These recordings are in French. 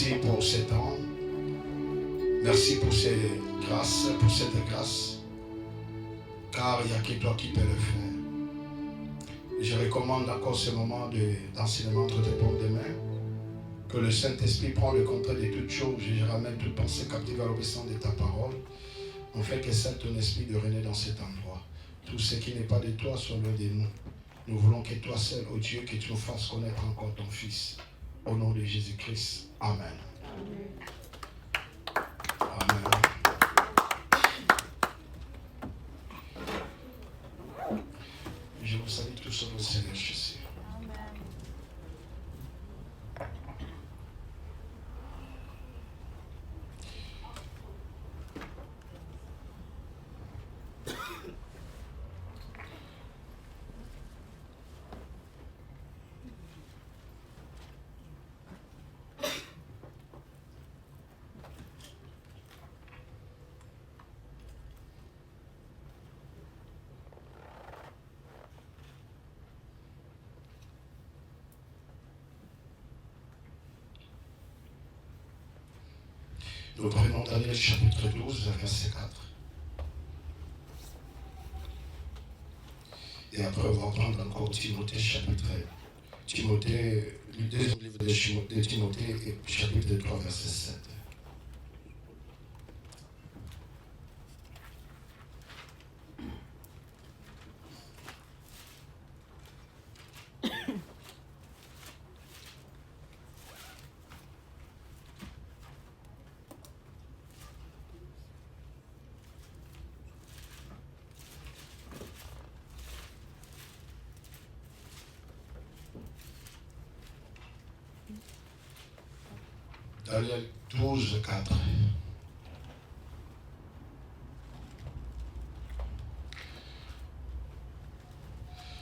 Merci pour ces temps. Merci pour ces grâces, pour cette grâce. Car il n'y a que toi qui peux le faire. Je recommande encore ce moment d'enseignement entre tes paumes de main. Que le Saint-Esprit prend le contrôle de toutes choses. Je ramène toute pensée captive à l'obéissance de ta parole. On fait que ça, ton esprit de régner dans cet endroit. Tout ce qui n'est pas de toi soit loin de nous. Nous voulons que toi seul, ô Dieu, que tu nous fasses connaître encore ton Fils. Au nom de Jésus-Christ. Amen. Amen. Je vous salue tous au Seigneur Jésus. Nous prenons Daniel chapitre 12, verset 4. Et après, on va prendre encore Timothée chapitre 1. Timothée, le deuxième livre de Timothée, chapitre 3, verset 7. Daniel 12, 4.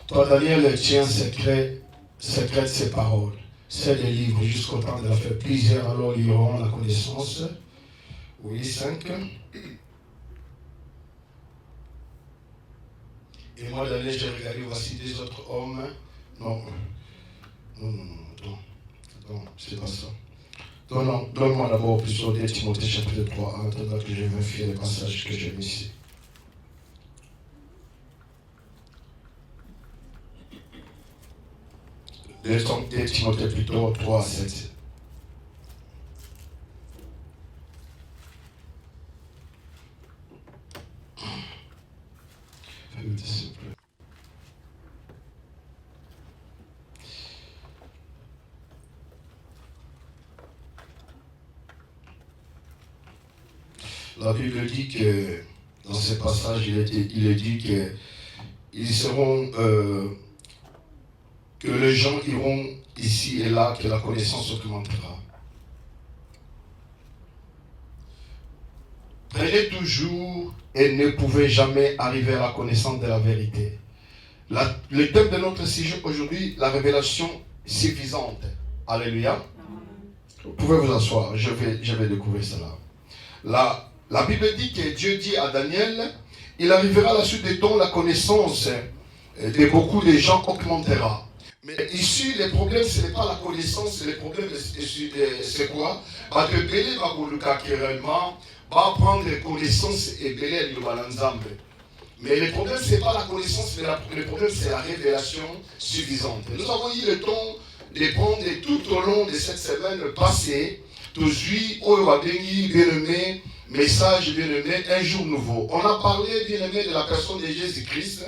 Toi, Daniel, tiens secrète ces paroles, c'est des livres jusqu'au temps de la fête. Plusieurs alors liront la connaissance. Oui, 5. Et moi, Daniel, j'ai regardé, voici des autres hommes. Non, c'est pas ça. Donne-moi d'abord plutôt de Timothée chapitre 3, en attendant que je vérifie les passages que j'ai mis ici. De Timothée plutôt 3 à 7. S'il vous plaît. La Bible dit que, dans ce passage, il est dit que ils seront, que les gens iront ici et là, que la connaissance augmentera. Prenez toujours et ne pouvez jamais arriver à la connaissance de la vérité. Le thème de notre sujet aujourd'hui, la révélation suffisante. Alléluia. Vous pouvez vous asseoir, je vais découvrir cela. La Bible dit que Dieu dit à Daniel, il arrivera à la suite des temps, la connaissance de beaucoup de gens augmentera. Mais ici, le problème, ce n'est pas la connaissance, le problème, c'est quoi? Que Bélé va vouloir réellement va prendre connaissance et Bélé lui va l'ensemble. Mais le problème, ce n'est pas la connaissance, mais le problème, c'est la révélation suffisante. Nous avons eu le temps de prendre tout au long de cette semaine passée, toujours, au bien-aimé, message bien-aimé, un jour nouveau. On a parlé, bien-aimé, de la personne de Jésus-Christ.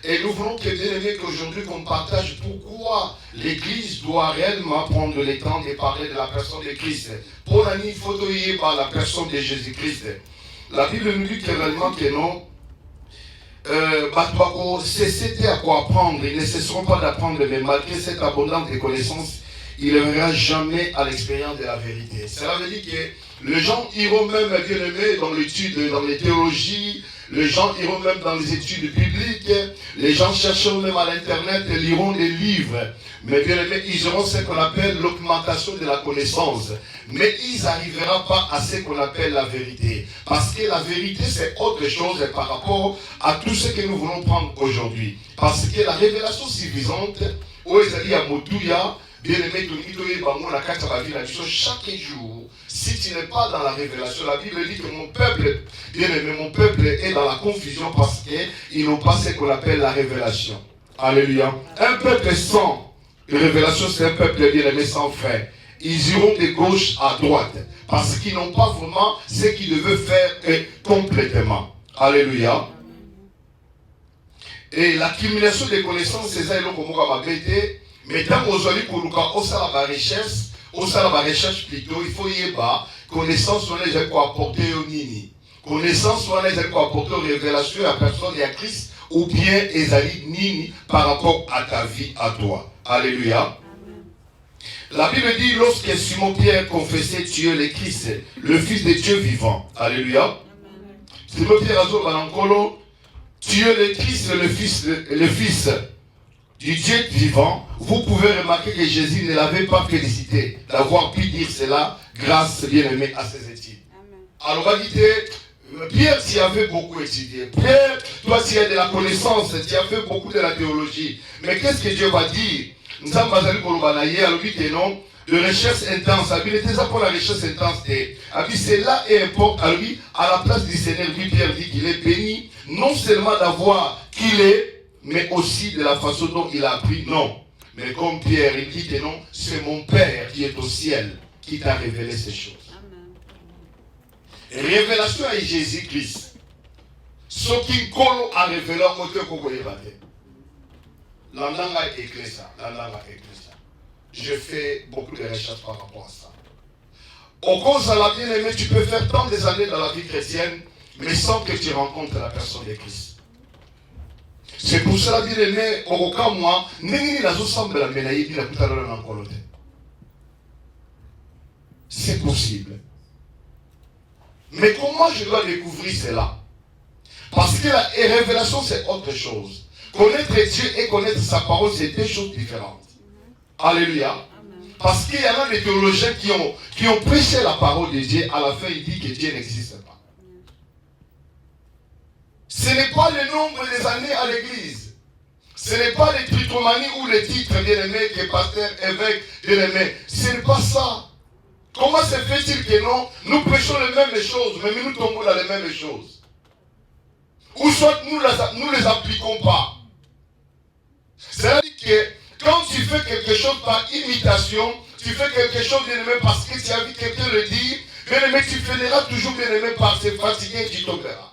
Et nous voulons que, bien-aimé, qu'aujourd'hui, qu'on partage pourquoi l'Église doit réellement prendre le temps de parler de la personne de Christ. Pour la nuit, il faut par la personne de Jésus-Christ. La Bible nous dit réellement que non. C'était à quoi apprendre. Ils ne cesseront pas d'apprendre, mais malgré cette abondance de connaissances, il ne verra jamais à l'expérience de la vérité. Cela veut dire que les gens iront même, bien aimés, dans l'étude, dans les théologies, les gens iront même dans les études bibliques, les gens chercheront même à l'internet et liront des livres. Mais bien aimés, ils auront ce qu'on appelle l'augmentation de la connaissance. Mais ils n'arriveront pas à ce qu'on appelle la vérité. Parce que la vérité, c'est autre chose par rapport à tout ce que nous voulons prendre aujourd'hui. Parce que la révélation suffisante, où ils allaient à Moutouya, bien aimé, chaque jour, si tu n'es pas dans la révélation, la Bible dit que mon peuple, bien aimé, mon peuple est dans la confusion parce qu'ils n'ont pas ce qu'on appelle la révélation. Alléluia. Un peuple sans révélation, c'est un peuple bien aimé sans frère. Ils iront de gauche à droite parce qu'ils n'ont pas vraiment ce qu'ils devaient faire complètement. Alléluia. Et l'accumulation des connaissances, c'est ça, mais tant qu'on soit la recherche plutôt, il faut y avoir connaissance sur les gens qui apporter au nini. Connaissance sur les gens qui apporter aux révélations à personne et à Christ, ou bien ezali nini par rapport à ta vie, à toi. Alléluia. La Bible dit, lorsque Simon-Pierre confessait Dieu le Christ, le Fils de Dieu vivant. Alléluia. Simon-Pierre a dit, Dieu le Christ, le Fils du Dieu vivant. Vous pouvez remarquer que Jésus ne l'avait pas félicité d'avoir pu dire cela grâce, bien aimé, à ses études. Alors, on va dire, Pierre, tu avais beaucoup étudié. Pierre, toi, tu as de la connaissance, tu as fait beaucoup de la théologie. Mais qu'est-ce que Dieu va dire? Nous sommes non, de recherche intense. Il était ça pour la recherche intense. Cela est important. À la place du Seigneur, lui, Pierre dit qu'il est béni, non seulement d'avoir qu'il est, mais aussi de la façon dont il a appris. Non. Mais comme Pierre, il dit que non, c'est mon Père qui est au ciel qui t'a révélé ces choses. Amen. Révélation à Jésus-Christ. Ce qui colle à révéler au côté qu'on voyait battre. L'andanga est écrit ça. Je fais beaucoup de recherches par rapport à ça. Au cause à la bien-aimée, tu peux faire tant des années dans la vie chrétienne, mais sans que tu rencontres la personne de Christ. C'est pour cela, bien-aimé, au cas moi, c'est possible. Mais comment je dois découvrir cela? Parce que la révélation, c'est autre chose. Connaître Dieu et connaître sa parole, c'est deux choses différentes. Alléluia. Parce qu'il y en a des théologiens qui ont prêché la parole de Dieu, à la fin ils disent que Dieu n'existe pas. Ce n'est pas le nombre des années à l'église. Ce n'est pas les tritomanies ou les titres bien-aimés que pasteur, évêque, bien-aimé. Ce n'est pas ça. Comment se fait-il que non, nous prêchons les mêmes choses, mais nous tombons dans les mêmes choses? Ou soit nous ne les appliquons pas. C'est-à-dire que quand tu fais quelque chose par imitation, tu fais quelque chose bien-aimé parce que tu as vu quelqu'un le dire, bien-aimé, tu finiras toujours bien-aimé par se fatiguer et tu tomberas.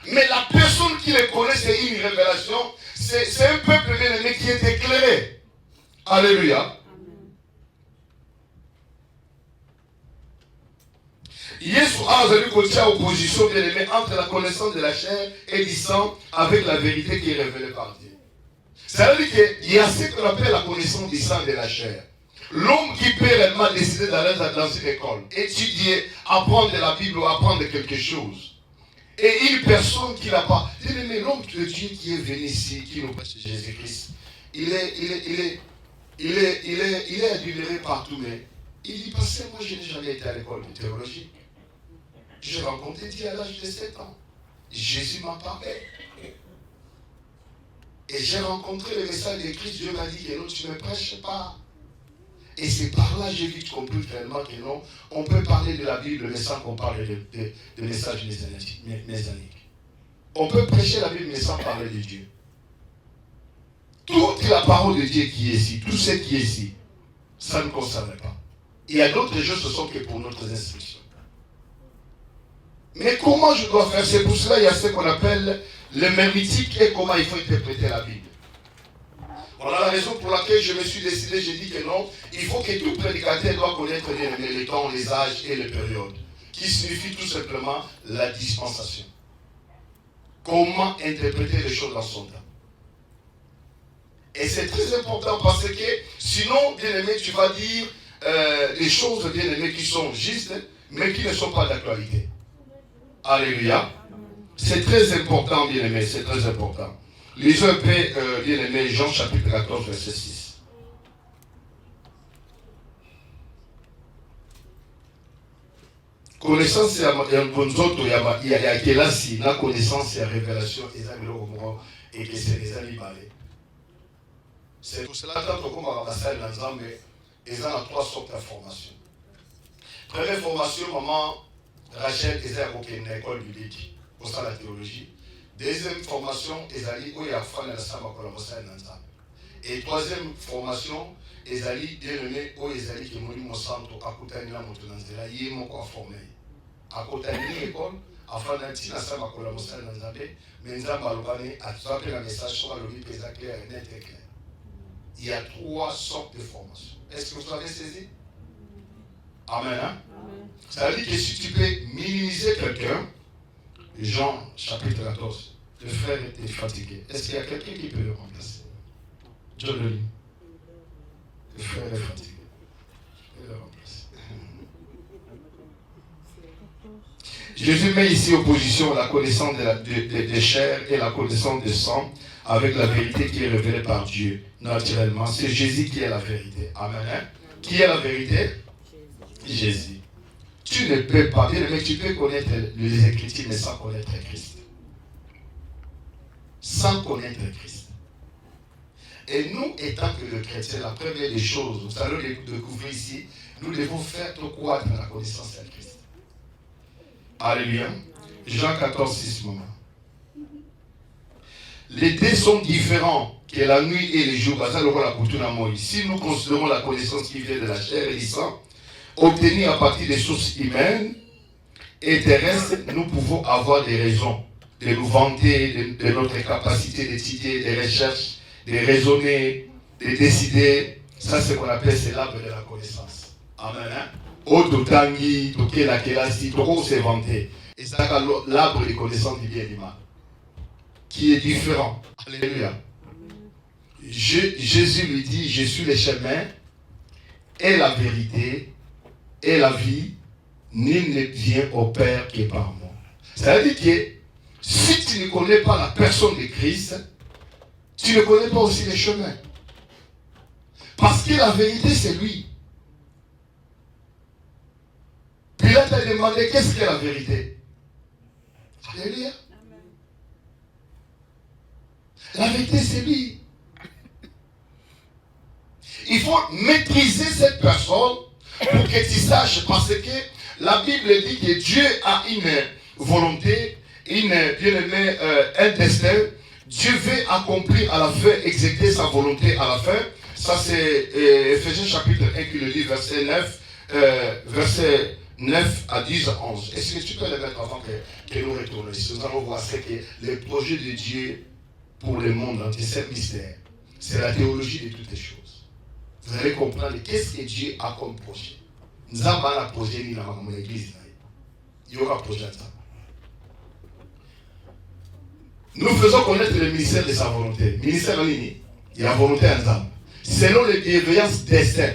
Mais la personne qui le connaît, c'est une révélation. C'est un peuple bien-aimé qui est éclairé. Alléluia. Yesu a opposition bien-aimé entre la connaissance de la chair et du sang avec la vérité qui est révélée par Dieu. C'est-à-dire qu'il y a ce qu'on appelle la connaissance du sang et de la chair. L'homme qui peut réellement décider d'aller dans une école, étudier, apprendre de la Bible ou apprendre quelque chose. Et une personne qui n'a pas. Mais l'homme de Dieu qui est venu ici, qui nous prêche Jésus-Christ, il est admiré partout, mais il dit, parce que moi je n'ai jamais été à l'école de théologie. J'ai rencontré Dieu à l'âge de 7 ans. Jésus m'a parlé. Et j'ai rencontré le message de Christ. Dieu m'a dit que non, tu ne me prêches pas. Et c'est par là que j'ai vite compris vraiment que non, on peut parler de la Bible, mais sans qu'on parle de messages messianiques. On peut prêcher la Bible, mais sans parler de Dieu. Toute la parole de Dieu qui est ici, tout ce qui est ici, ça ne concerne pas. Il y a d'autres choses, ce sont que pour notre instruction. Mais comment je dois faire? C'est pour cela qu'il y a ce qu'on appelle l'herméneutique et comment il faut interpréter la Bible. Voilà la raison pour laquelle je me suis décidé, j'ai dit que non, il faut que tout prédicateur doit connaître les temps, les âges et les périodes, qui signifie tout simplement la dispensation. Comment interpréter les choses dans son temps. Et c'est très important parce que sinon, bien aimé, tu vas dire des choses, bien aimé, qui sont justes, mais qui ne sont pas d'actualité. Alléluia. C'est très important, bien aimé, c'est très important. Lisons un peu, bien aimé, Jean chapitre 14, verset 6. Connaissance il y a kelasi, la connaissance et la révélation, et que c'est les animaux. C'est pour cela que comme on va passer dans l'ensemble, ils ont 3 sortes de formations. Première formation, maman Rachel est à l'école biblique pour ça la théologie. Deuxième formation, Ezali où il y a fan la sama collaboration ensemble. Et troisième formation, Ezali dénommé où Ezali qui moni mon centre à côté de la montagne y est mon quoi formé. À côté de l'école, afin d'être la sama collaboration ensemble, mais nous avons parlé à tout le message sur le livre est clair et net et clair. Il y a 3 sortes de formations. Est-ce que vous avez saisi? Amen. Hein? Amen. Ça veut dire que si tu peux minimiser quelqu'un, Jean chapitre 14, le frère était fatigué. Est-ce qu'il y a quelqu'un qui peut le remplacer? John le lit. Le frère est fatigué. Je peux le remplacer. Jésus met ici opposition la connaissance des chairs et la connaissance des sang avec la vérité qui est révélée par Dieu, naturellement. C'est Jésus qui est la vérité. Amen. Hein? Qui est la vérité? Jésus. Tu ne peux pas, bien aimé, tu peux connaître les Écritures, mais sans connaître Christ. Sans connaître Christ. Et nous, étant que le chrétien, la première des choses, vous allez le découvrir ici, nous devons faire croître la connaissance de Christ. Alléluia. Jean 14, 6, maman. Les deux sont différents que la nuit et le jour. Si nous considérons la connaissance qui vient de la chair et du sang, obtenue à partir des sources humaines et terrestres, nous pouvons avoir des raisons de nous vanter de notre capacité d'étudier, des recherches, de raisonner, de décider. Ça, c'est ce qu'on appelle c'est l'arbre de la connaissance. Amen. Ototangi, tokela kelasi, toko se vanter. Et ça, l'arbre de connaissance du bien et du mal, qui est différent. Alléluia. Jésus lui dit, je suis le chemin et la vérité et la vie, nul ne vient au Père que par moi. Ça veut dire que si tu ne connais pas la personne de Christ, tu ne connais pas aussi les chemins. Parce que la vérité, c'est lui. Pilate a demandé qu'est-ce qu'est la vérité. Alléluia. La vérité, c'est lui. Il faut maîtriser cette personne pour que tu saches, parce que la Bible dit que Dieu a une volonté, un destin. Dieu veut accomplir à la fin, exécuter sa volonté à la fin. Ça c'est Ephésiens chapitre 1 qui le dit, verset 9 à 10 à 11. Est-ce que tu peux le mettre avant que nous retournions ici? Nous allons voir ce que le projet de Dieu pour le monde entier, c'est mystère. C'est la théologie de toutes les choses. Vous allez comprendre qu'est-ce que Dieu a comme projet. Nous avons un projet dans l'église. Il y aura un projet de ça. Nous faisons connaître le ministère de sa volonté. Ministère en ligne, il y a la volonté ensemble. Selon les bienveillances destin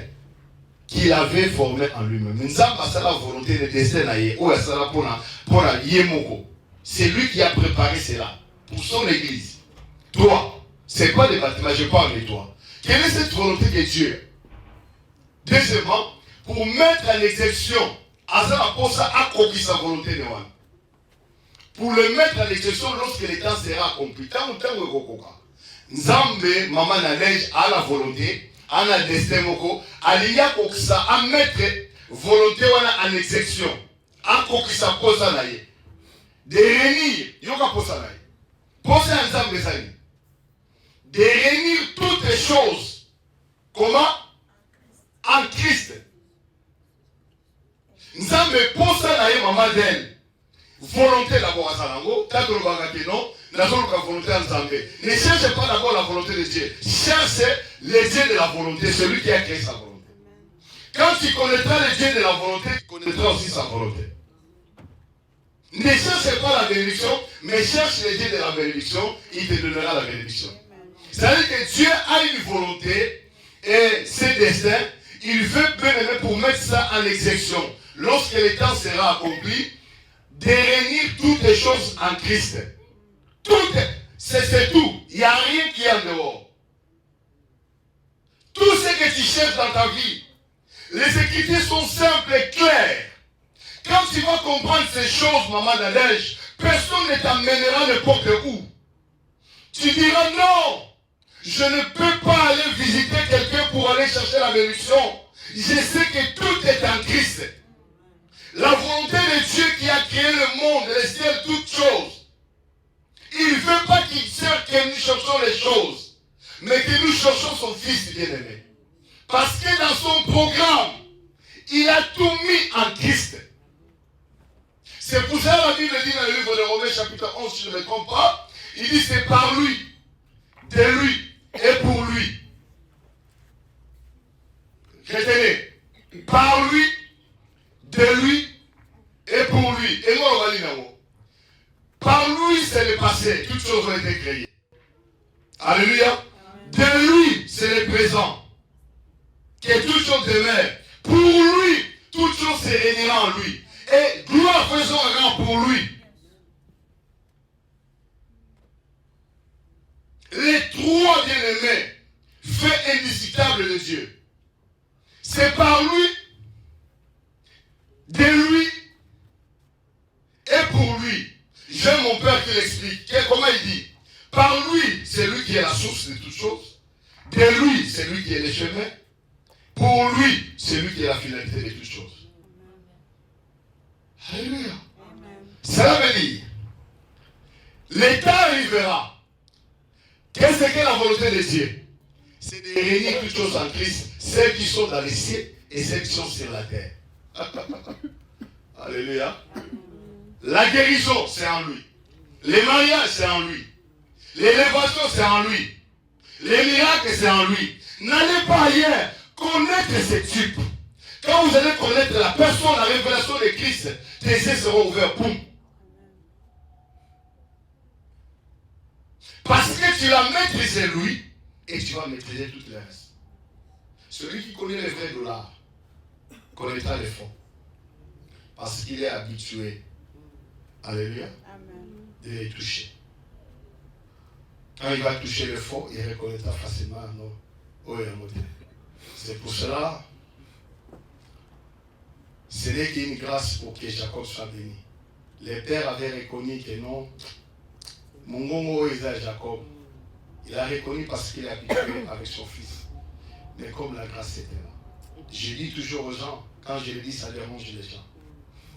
qu'il avait formé en lui-même. Nous avons la volonté de destin. C'est lui qui a préparé cela pour son église. Toi, c'est quoi les bâtiments? Je parle de toi. Quelle est cette volonté de Dieu? Deuxièmement, pour mettre en exception, sa volonté de moi. Pour le mettre en exception lorsque le temps sera accompli. Nzambe, maman Nadège, a la volonté, a la destin moko, alinga kokisa, à mettre volonté en exception. A kokisa posa naye. De réunir, yoka posa naye. Posa ensemble les amis. De réunir toutes les choses. Comment? En Christ. Nzambe posa naye maman d'elle. Volonté d'abord à Salango, tant que non, la volonté en Zambé. Ne cherchez pas d'abord la volonté de Dieu. Cherchez les dieux de la volonté, celui qui a créé sa volonté. Quand tu connaîtras les dieux de la volonté, tu connaîtras aussi sa volonté. Ne cherchez pas la bénédiction, mais cherche les dieux de la bénédiction, il te donnera la bénédiction. C'est-à-dire que Dieu a une volonté et ses destins, il veut bien aimer pour mettre ça en exécution. Lorsque le temps sera accompli, de réunir toutes les choses en Christ. Tout, c'est tout. Il n'y a rien qui est en dehors. Tout ce que tu cherches dans ta vie, les Écritures sont simples et claires. Quand tu vas comprendre ces choses, maman Nadège, personne ne t'emmènera n'importe où. Tu diras non. Je ne peux pas aller visiter quelqu'un pour aller chercher la bénédiction. Je sais que tout est en Christ. La volonté de Dieu qui a créé le monde, les ciels, toutes choses. Il ne veut pas qu'il cherche que nous cherchons les choses, mais que nous cherchons son Fils bien-aimé. Parce que dans son programme, il a tout mis en Christ. C'est pour ça que la Bible dit dans le livre de Romains chapitre 11, si je ne me trompe pas, il dit c'est par lui, de lui et pour lui. Retenez, par lui, de lui et pour lui. Et moi, on va dire là-haut. Par lui, c'est le passé. Toutes choses ont été créées. Alléluia. De lui, c'est le présent. Que toutes choses demeurent. Pour lui, toutes choses se réuniront en lui. Et gloire faisons rang pour lui. Les trois bien-aimés, fait indiscutable de Dieu. C'est par lui, de lui et pour lui. J'aime mon père qui l'explique. Comment il dit? Par lui, c'est lui qui est la source de toutes choses. De lui, c'est lui qui est le chemin. Pour lui, c'est lui qui est la finalité de toutes choses. Alléluia. Cela veut dire, l'état arrivera. Qu'est-ce que la volonté de Dieu? C'est de réunir toutes choses en Christ, celles qui sont dans les cieux et celles qui sont sur la terre. Alléluia. La guérison, c'est en lui. Les mariages, c'est en lui. L'élévation, c'est en lui. Les miracles, c'est en lui. N'allez pas ailleurs. Connaître ces types. Quand vous allez connaître la personne, la révélation de Christ, tes yeux seront ouverts. Boum. Parce que tu l'as maîtrisé lui et tu vas maîtriser tout le reste. Celui qui connaît les vrais dollars connaîtra les fonds. Parce qu'il est habitué, alléluia, de les toucher. Quand il va toucher le fond, il reconnaîtra facilement non. Oh, il y a un modèle. C'est pour cela, ce n'est qu'une grâce pour que Jacob soit béni. Les pères avaient reconnu que non, mon gongo est Jacob. Il a reconnu parce qu'il est habitué avec son fils. Mais comme la grâce était là. Je dis toujours aux gens, quand je le dis, ça dérange les gens.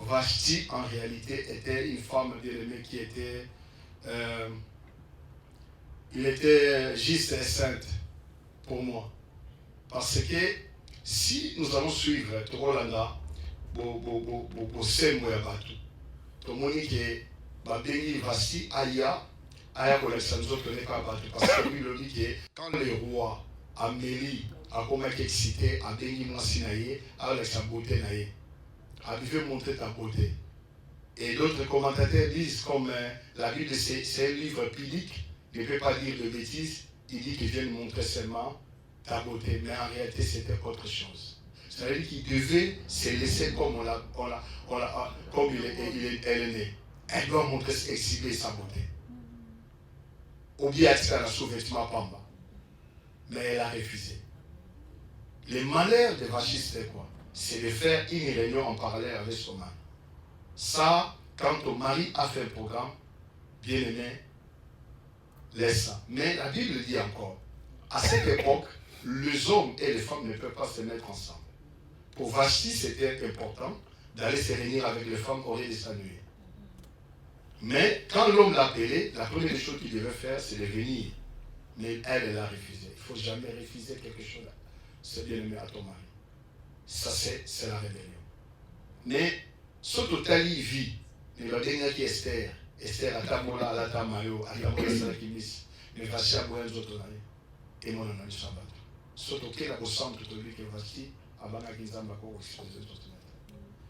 Vashti, en réalité, était une femme bien-aimée qui était... il était juste et sainte pour moi. Parce que si nous allons suivre Torolanda, Bosembo Yabatu, Tomoni que Babengi Vashti Aya, Aya connaissance nous autres n'est pas Batu. Parce que lui, il dit que quand le roi Amélie a comme excité, a Bengi Mwasinaye, avec sa beauté naïe, a veut montrer ta beauté. Et d'autres commentateurs disent, comme la Bible, c'est un livre public, il ne peut pas dire de bêtises, il dit qu'il vient montrer seulement ta beauté, mais en réalité c'était autre chose. C'est-à-dire qu'il devait se laisser comme comme elle est née. Elle doit montrer, exhiber sa beauté. Ou bien elle a sous-vêtement Pamba. Mais elle a refusé. Le malheur de Vashti, c'est quoi? C'est de faire une réunion en parallèle avec son mari. Ça, quand ton mari a fait un programme, bien aimé, laisse ça. Mais la Bible dit encore, à cette époque, les hommes et les femmes ne peuvent pas se mettre ensemble. Pour Vashti, c'était important d'aller se réunir avec les femmes au lieu de s'ennuyer. Mais quand l'homme l'a appelé, la première des choses qu'il devait faire, c'est de venir. Mais elle a refusé. Il ne faut jamais refuser quelque chose. C'est bien aimé à ton mari. Ça, c'est la rébellion. Mais, ce total vit, mais la dernière qui est Esther, Esther, Atamola, Alatamayo, Atamola, Salakimis, mais Vashti a boire les autres années. Et mon ami Shabbat. Ce total a au centre de lui qui est Vashti, avant qu'il s'en va encore exposer les autres.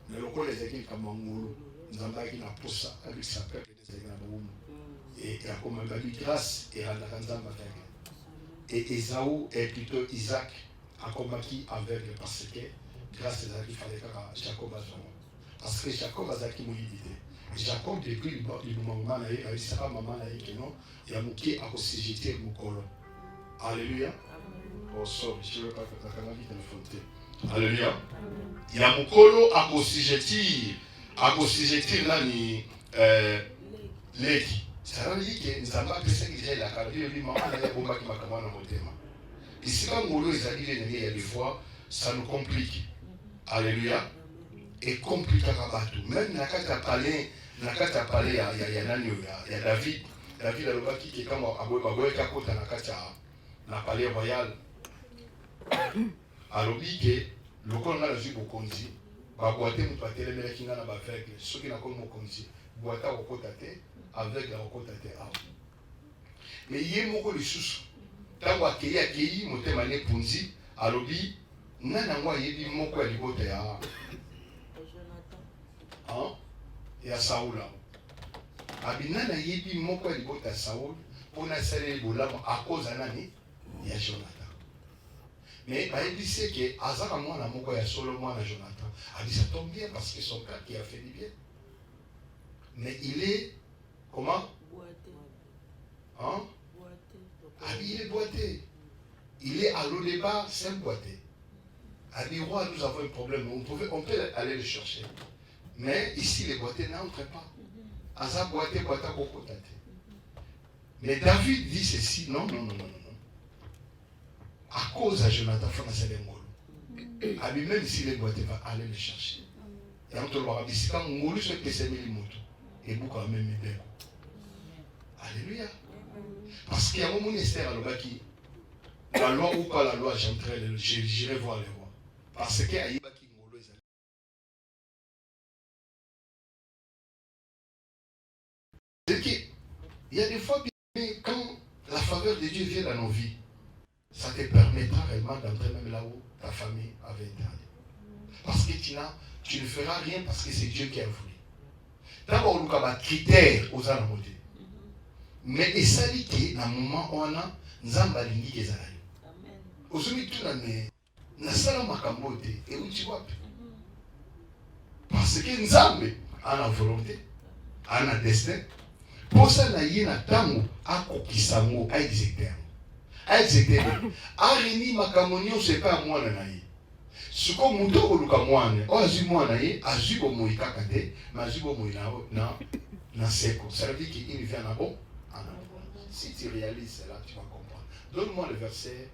Mais le coup, les équipes comme Mangolo, nous avons qui n'a pas ça avec sa peuple des équipes et il a comme un babi grâce et à la Kanzamba. Et Esaü est plutôt Isaac a combattu avec parce que grâce à ça il fallait que Jacob a joué. Parce que Jacob a zaki mobilité. Jacob depuis le moment là il a eu sa maman là qui non il a manqué à se jeter mon colo. Alléluia. Oh sorry, je ne veux pas que ta caméra téléphone. Alléluia. Il y a mon colo à se jeter là ni leki. Ça veut dire que nous avons appelé ça qui est la carrière, il dit maman, il y a un bomba qui m'a commandé dans mon thème. Et si quand Ngolo est allé, il y a des fois, ça nous complique. Alléluia. Et complique à rabattre. Même dans le palais, il y a David. David a le bas qui est comme un palais royal. Alors, il dit que le colonel a vu beaucoup de choses. Baboite mutwatele mele kinga na baveugle soki na komo konzi boita okotate aveugle okotate awa mais ye moko lisusu tango akei motema ne punzi alobi nana ngo ayebi moko ya libota ya ya Saula abi nana yebi moko ya libota ya Saul pona sele bolamo akoza nani ya Jonathan. Mais il dit que Azara mwana moko ya solo mwana Jonathan a dit ça tombe bien parce que son père qui a fait du bien. Mais il est comment? Boité. Hein? Boité. Ah, il est boité. Il est à l'eau débat, c'est boité. A dit roi, nous avons un problème, on peut aller le chercher. Mais ici les boités n'entrent pas. Azara boité beaucoup tâté. Mais David dit ceci, non. À cause de Jonathan, il faut que ça même si les boîtiers va aller le chercher. Et on te le dit, quand Ngolo se fait s'aimer les motos, et beaucoup à même bien. Alléluia. Parce qu'il y a un ministère à l'Obaki. La loi ou pas la loi, j'irai voir les rois. Parce qu'il y a un Ngolo. C'est qu'il y a des fois, quand la faveur de Dieu vient dans nos vies, ça te permettra réellement d'entrer même là où ta famille avait été allée. Parce que tu ne feras rien parce que c'est Dieu qui a voulu. D'abord, on a des critères aux alamodés. Mais ça dit que dans le moment où on a Nzamba lingi qui est là. Aujourd'hui, tout le monde n'a pas de makambote et où tu vois. Parce que Nzambe a la volonté, a un destin. Pour ça, il y a un temps à Kokisango, à exécuter. Arini makamonio c'est pas moi na ye. Suko muto oluka mwana, o azu mwana ye, azu bo moika kate, ma azu bo moina na seko. Ça veut dire qu'il vient à bon. Si tu réalises cela, tu vas comprendre. Donne-moi le verset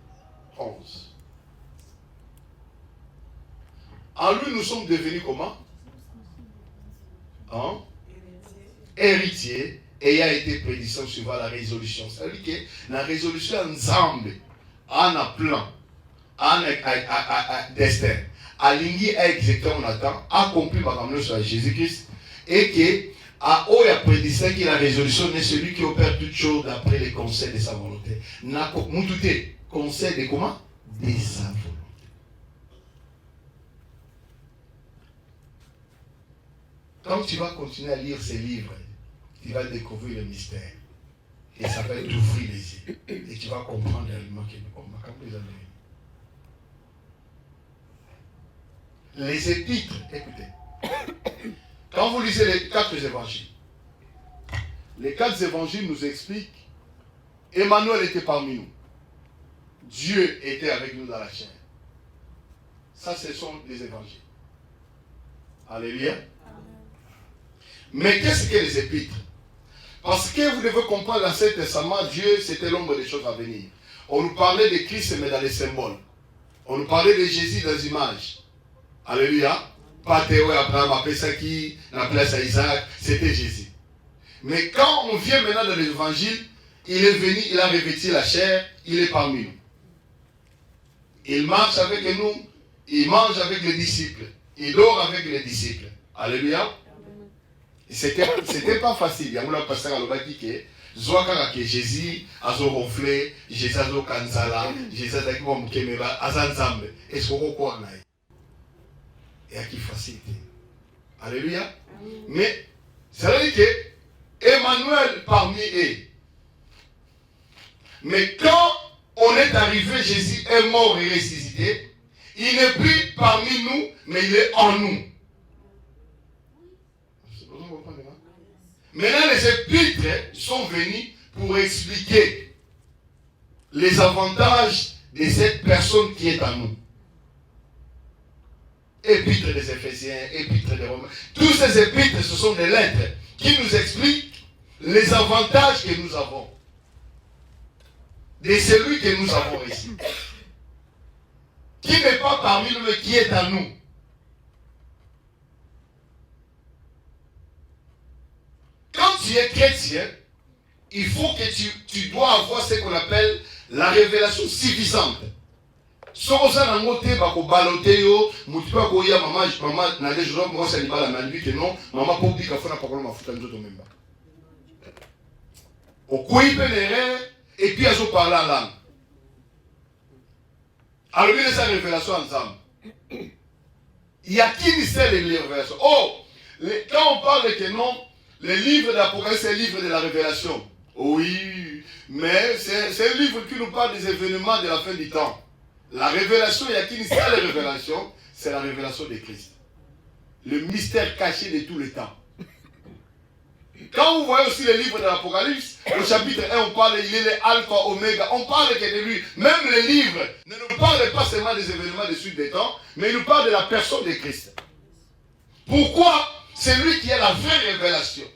11. En lui nous sommes devenus comment? Héritiers. Et il a été prédiction suivant la résolution. Ça veut dire que la résolution ensemble, en a plan, en a destin, aligné à exécuter on attend, accompli par la sur Jésus-Christ, et que à haut la prédiction que la résolution est celui qui opère toutes choses d'après les conseils de sa volonté. N'a moutouté, conseil de comment? De sa volonté. Quand tu vas continuer à lire ces livres, tu vas découvrir le mystère. Et ça va t'ouvrir les yeux. Et tu vas comprendre réellement que les épîtres, écoutez. Quand vous lisez les 4 évangiles, les 4 évangiles nous expliquent Emmanuel était parmi nous. Dieu était avec nous dans la chair. Ça, ce sont les évangiles. Alléluia. Mais qu'est-ce que les épîtres? Parce que vous devez comprendre, dans cet testament, Dieu, c'était l'ombre des choses à venir. On nous parlait de Christ, mais dans les symboles. On nous parlait de Jésus dans les images. Alléluia. Pas Théo et Abraham, après ça qui, la place à Isaac, c'était Jésus. Mais quand on vient maintenant dans l'évangile, il est venu, il a revêtu la chair, il est parmi nous. Il marche avec nous, il mange avec les disciples, il dort avec les disciples. Alléluia. C'était pas facile. Il y a un pasteur à l'obaki que Zoaka que Jésus a ronflé, Jésus a kanzala, Jésus a dit bon kemeba, azanzambe. Est-ce qu'on croit là? Et à qui facilité. Alléluia. Mais ça veut dire que Emmanuel parmi eux. Mais quand on est arrivé, Jésus est mort et ressuscité. Il n'est plus parmi nous, mais il est en nous. Maintenant, les épîtres sont venus pour expliquer les avantages de cette personne qui est en nous. Épîtres des Éphésiens, épîtres des Romains. Tous ces épîtres, ce sont des lettres qui nous expliquent les avantages que nous avons de celui que nous avons ici, qui n'est pas parmi nous, mais qui est à nous. Quand tu es chrétien, il faut que tu dois avoir ce qu'on appelle la révélation suffisante. Sokosa na ngote bako balote yo mutu pa ko ya mama na les jours moi ça libala na lui que non mama po bika fona pa ko mafuta nzoto memba. Okui penere et puis azo parler en langue. Alors il y a sa révélation ensemble. Il y a qui dit c'est les révélations. Oh, quand on parle que non, les livres d'Apocalypse, c'est le livre de la révélation. Oui, mais c'est un livre qui nous parle des événements de la fin du temps. La révélation, il y a qui dit c'est la révélation, c'est la révélation de Christ. Le mystère caché de tout le temps. Quand vous voyez aussi les livres de l'Apocalypse, au chapitre 1, on parle, il est le Alpha, Oméga, on parle que de lui. Même les livres ne nous parlent pas seulement des événements de suite des temps, mais ils nous parlent de la personne de Christ. Pourquoi? C'est lui qui est la vraie révélation.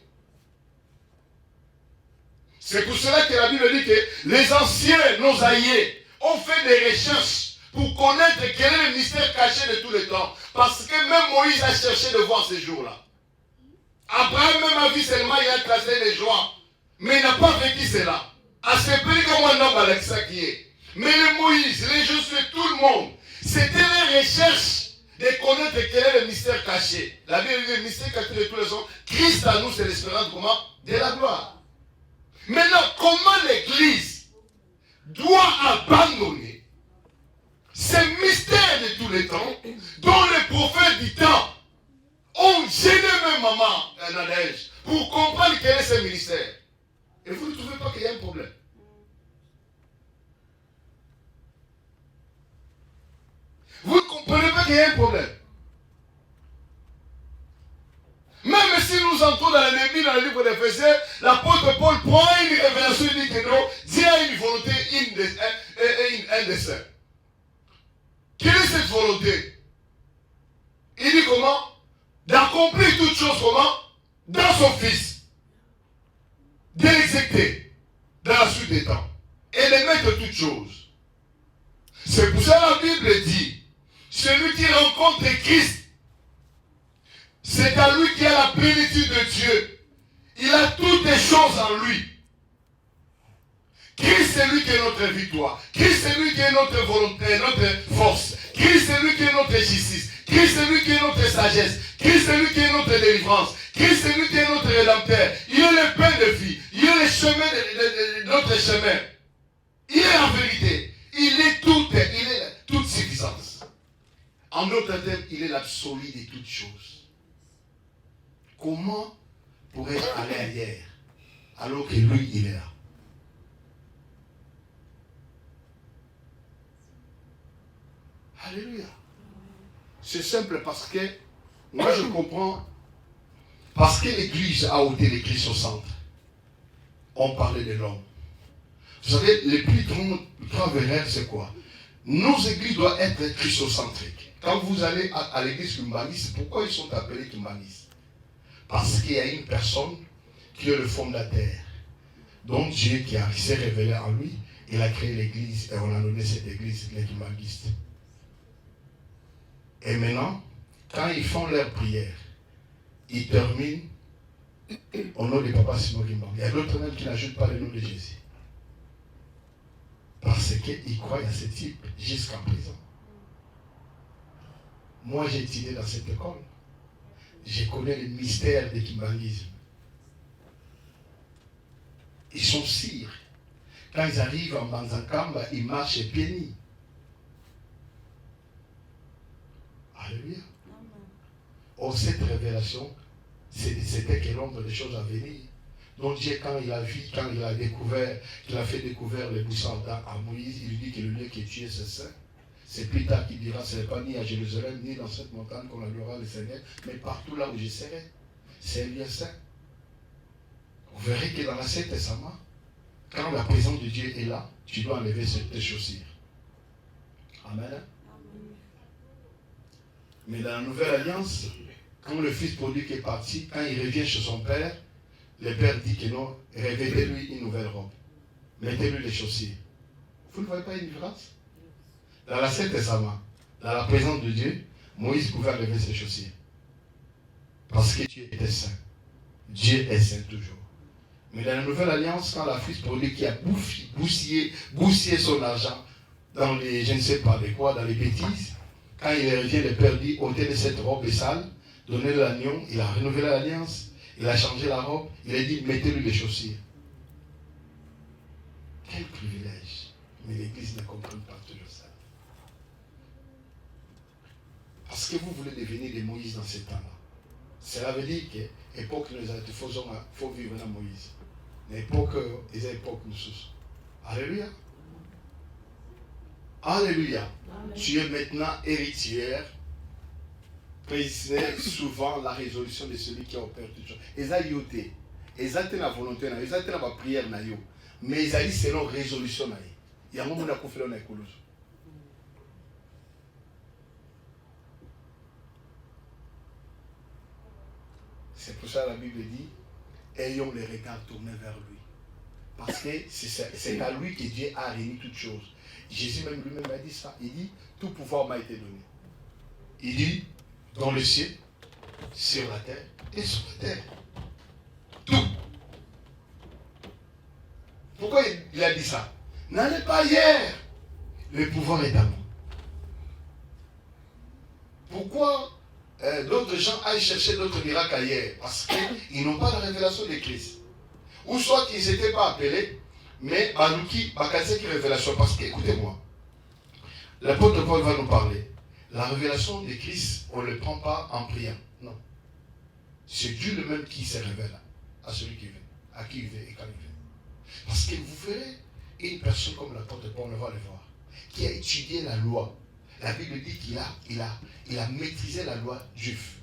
C'est pour cela que la Bible dit que les anciens, nos aïeux, ont fait des recherches pour connaître quel est le mystère caché de tous les temps. Parce que même Moïse a cherché de voir ces jours-là. Abraham même a vu seulement, il a tracé les joies. Mais il n'a pas vécu cela. À ce prix comme un homme avec ça qui est. Mais les Moïse, les Josué, tout le monde, c'était les recherches de connaître quel est le mystère caché. La Bible dit le mystère caché de tous les hommes. Christ à nous, c'est l'espérance comment? De la gloire. Maintenant, comment l'Église doit abandonner ces mystères de tous les temps dont les prophètes du temps ont gêné même maman Nadège pour comprendre quel est ce ministère. Et vous ne trouvez pas qu'il y a un problème? Vous ne comprenez pas qu'il y a un problème? Même si nous entrons dans l'ennemi, dans le livre d'Éphésiens, l'apôtre Paul prend une révélation et dit que non, Dieu a une volonté, un dessein. Quelle est cette volonté? Il dit comment? D'accomplir toutes choses comment? Dans son Fils. De l'exécuter dans la suite des temps. Et de mettre toutes choses. C'est pour ça que la Bible dit, celui qui rencontre Christ, c'est à lui qui a la plénitude de Dieu. Il a toutes les choses en lui. Christ c'est lui qui est notre victoire. Christ c'est lui qui est notre volonté, notre force. Christ c'est lui qui est notre justice. Christ c'est lui qui est notre sagesse. Christ c'est lui qui est notre délivrance. Christ c'est lui qui est notre rédempteur. Il est le pain de vie. Il est le chemin de notre chemin. Il est la vérité. Il est toute suffisance. En d'autres termes, il est l'absolu de toutes choses. Comment pourrais-je aller ailleurs alors que lui, il est là? Alléluia. C'est simple parce que moi je comprends. Parce que l'Église a ôté les Christ au centre. On parlait de l'homme. Vous savez, les plus grands erreurs, c'est quoi? Nos églises doivent être christocentriques. Quand vous allez à l'église Kimbanis, pourquoi ils sont appelés Kimbanis? Parce qu'il y a une personne qui est le fondateur. Donc Dieu qui s'est révélé en lui, il a créé l'église et on a donné cette église, les Kimbanistes. Et maintenant, quand ils font leur prière, ils terminent au nom de Papa Simon Kimba. Il y a d'autres même qui n'ajoutent pas le nom de Jésus. Parce qu'ils croient à ce type jusqu'à présent. Moi, j'ai étudié dans cette école. Je connais le mystère du kimbalisme. Ils sont sûrs. Quand ils arrivent en Banzakamba, ils marchent pieds nus. Alléluia. Or, cette révélation, c'était que l'ombre des choses à venir. Donc Dieu, quand il a vu, quand il a découvert, qu'il a fait découvrir les buissons à Moïse, il lui dit que le lieu qui tu es, c'est saint. C'est plus tard qu'il dira, ce n'est pas ni à Jérusalem, ni dans cette montagne qu'on adorera le Seigneur, mais partout là où je serai, c'est un lieu saint. Vous verrez que dans l'Ancien Testament, quand la présence de Dieu est là, tu dois enlever tes chaussures. Amen. Mais dans la Nouvelle Alliance, quand le Fils prodigue est parti, quand il revient chez son Père, le père dit que non, revêtez-lui une nouvelle robe. Mettez-lui les chaussures. Vous ne voyez pas une différence? Dans l'Ancien Testament, dans la présence de Dieu, Moïse pouvait enlever ses chaussures. Parce que Dieu était saint. Dieu est saint toujours. Mais dans la Nouvelle Alliance, quand la fils pour lui qui a bousillé son argent dans les, je ne sais pas de quoi, dans les bêtises, quand il revient, le père dit, ôtez de cette robe sale, donnez-le l'agneau, il a renouvelé l'alliance, il a changé la robe, il a dit, mettez-lui les chaussures. Quel privilège. Mais l'Église ne comprend pas toujours ça. Parce que vous voulez devenir des Moïse dans ces temps-là. Cela veut dire que l'époque nous a faut vivre dans Moïse. L'époque, ils ont l'époque nous sous. Alléluia. Alléluia. Amen. Tu es maintenant héritière. Précisez souvent la résolution de celui qui a opéré toutes choses. Ils ont yoté. Ils ont la volonté, ils ont la prière. Mais ils ont dit selon résolution. Il y a un moment où on a confié dans l'écologie. C'est pour ça que la Bible dit, ayons les regards tournés vers lui. Parce que c'est à lui que Dieu a réuni toutes choses. Jésus même lui-même a dit ça. Il dit, tout pouvoir m'a été donné. Il dit, dans le ciel, sur la terre et sur la terre. Tout. Pourquoi il a dit ça? N'allez pas hier. Le pouvoir est à moi. Pourquoi d'autres gens aillent chercher d'autres miracles ailleurs? Parce qu'ils n'ont pas la révélation de Christ. Ou soit qu'ils n'étaient pas appelés, mais Balouki, Bakazeki révélation. Parce que, écoutez-moi, l'apôtre Paul va nous parler. La révélation de Christ, on ne le prend pas en priant. Non. C'est Dieu le même qui se révèle à celui qui veut, à qui il veut et quand il veut. Parce que vous verrez une personne comme l'apôtre Paul, on va le voir, qui a étudié la loi. La Bible dit qu'il a maîtrisé la loi juive.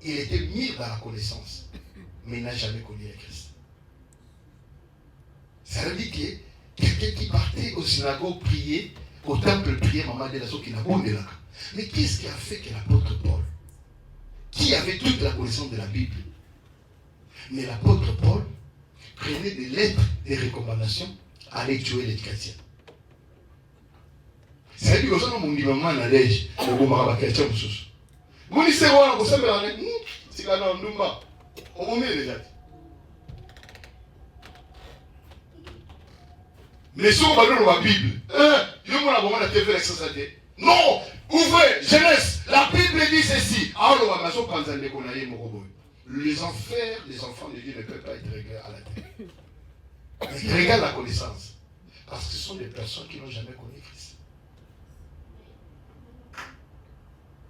Il était mis dans la connaissance, mais il n'a jamais connu le Christ. Ça veut dire que quelqu'un qui partait au synagogue prier, au temple prier, maman de la qui n'a pas de là. Mais qu'est-ce qui a fait que l'apôtre Paul, qui avait toute la connaissance de la Bible, mais l'apôtre Paul prenait des lettres de recommandation, allait tuer les chrétiens. Ça veut dire que ça, on dit maman na neige, on va marrer les chrétiens tous. Vous dites c'est quoi, vous savez la neige, c'est là dans Ndumba, on met déjà. Mais si on va dans la Bible, non, ouvrez, jeunesse, la Bible dit ceci. Les enfers, les enfants de Dieu ne peuvent pas être réglés à la terre. Mais ils regardent la connaissance. Parce que ce sont des personnes qui n'ont jamais connu Christ.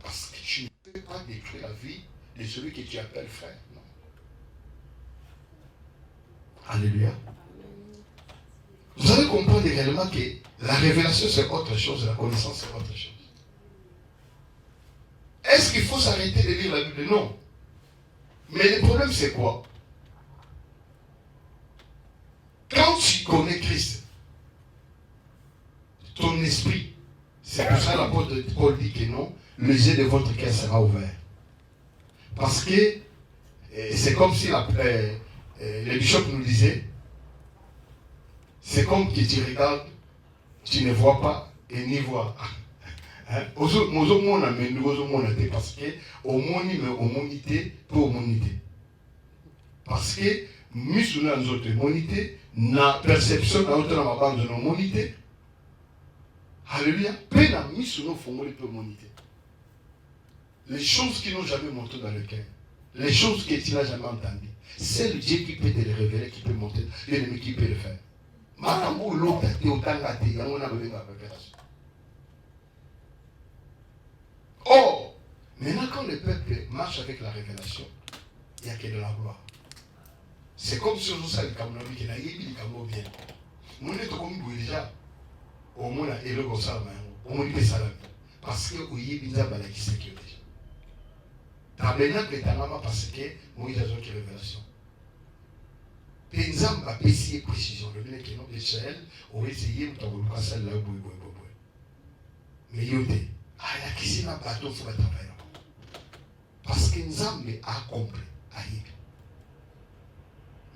Parce que tu ne peux pas détruire la vie de celui que tu appelles frère. Non. Alléluia. Vous allez comprendre également que la révélation c'est autre chose, la connaissance c'est autre chose. Est-ce qu'il faut s'arrêter de lire la Bible? Non. Mais le problème c'est quoi? Quand tu connais Christ, ton esprit, c'est pour ça que l'apôtre Paul dit que non, les yeux de votre cœur sera ouvert. Parce que c'est comme si le bishop nous disait, c'est comme que tu regardes, tu ne vois pas et ni vois. Parce que au monité pour monité. Parce que nous avons une monité, na perception dans notre bande de nos monité. Alléluia. Les choses qui n'ont jamais monté dans le cœur, les choses que tu n'as jamais entendues, c'est le Dieu qui peut te les révéler, qui peut monter, l'ennemi qui peut le faire. Oh, maintenant quand le peuple marche avec la révélation, il n'y a que de la gloire. C'est comme si on s'est dit que nous avons bien. Nous avons déjà au moins et le gossard, au moins des salades. Parce que vous avez déjà balaki ce qui est déjà. Tabernacle est un parce que Moïse a une révélation. Penzam a pécié précision. Le mec qui est nom d'Israël, on va essayer de vous passer là où vous mais yoté, ah, il y a qui s'est un bateau pour travailler. Parce que Nzambe a compris.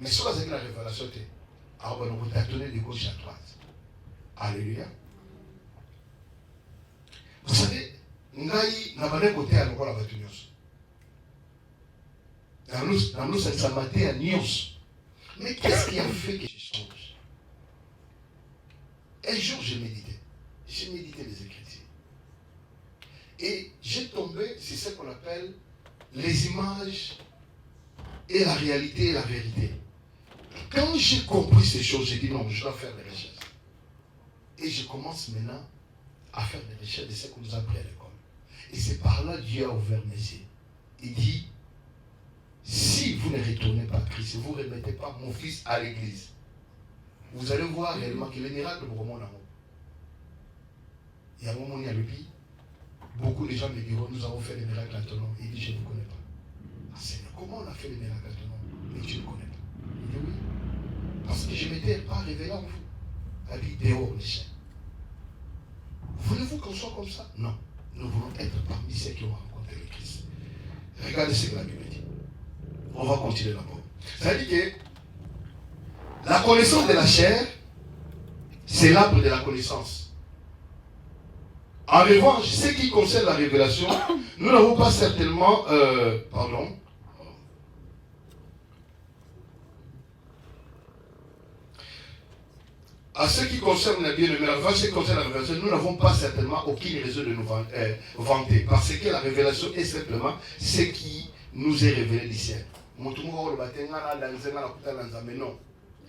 Mais soit c'est la révélation, alors on vous tâtonner de gauche à droite. Alléluia. Vous savez, Ngai n'a pas d'un côté à l'endroit la voiture. Dans nous, ça m'a été à Nyons. Mais qu'est-ce qui a fait que je change? Un jour, j'ai médité les Écritures. Et j'ai tombé sur ce qu'on appelle les images et la réalité et la vérité. Quand j'ai compris ces choses, j'ai dit non, je dois faire des recherches. Et je commence maintenant à faire des recherches de ce qu'on nous a appris à l'école. Et c'est par là que Dieu a ouvert mes yeux. Il dit, si vous ne retournez pas à Christ, vous ne remettez pas mon fils à l'église, vous allez voir réellement que les miracles vont remonter en haut. Il y a un moment, il y a le pays. Beaucoup de gens me diront, nous avons fait des miracles à ton nom. Il dit, je ne connais pas. Ah, Seigneur, comment on a fait des miracles à ton nom? Mais tu ne connais pas. Il dit, oui. Parce que je ne m'étais pas révélé en vous. Il dit, dehors les chaînes. Voulez-vous qu'on soit comme ça? Non. Nous voulons être parmi ceux qui ont rencontré le Christ. Regardez ce que la Bible dit. On va continuer d'abord. Ça dit que la connaissance de la chair, c'est l'arbre de la connaissance. En revanche, ce qui concerne la révélation, nous n'avons pas certainement... À ce qui concerne la bien-aimée, ce qui concerne la révélation, nous n'avons pas certainement aucune raison de nous vanter. Parce que la révélation est simplement ce qui nous est révélé du ciel. Non.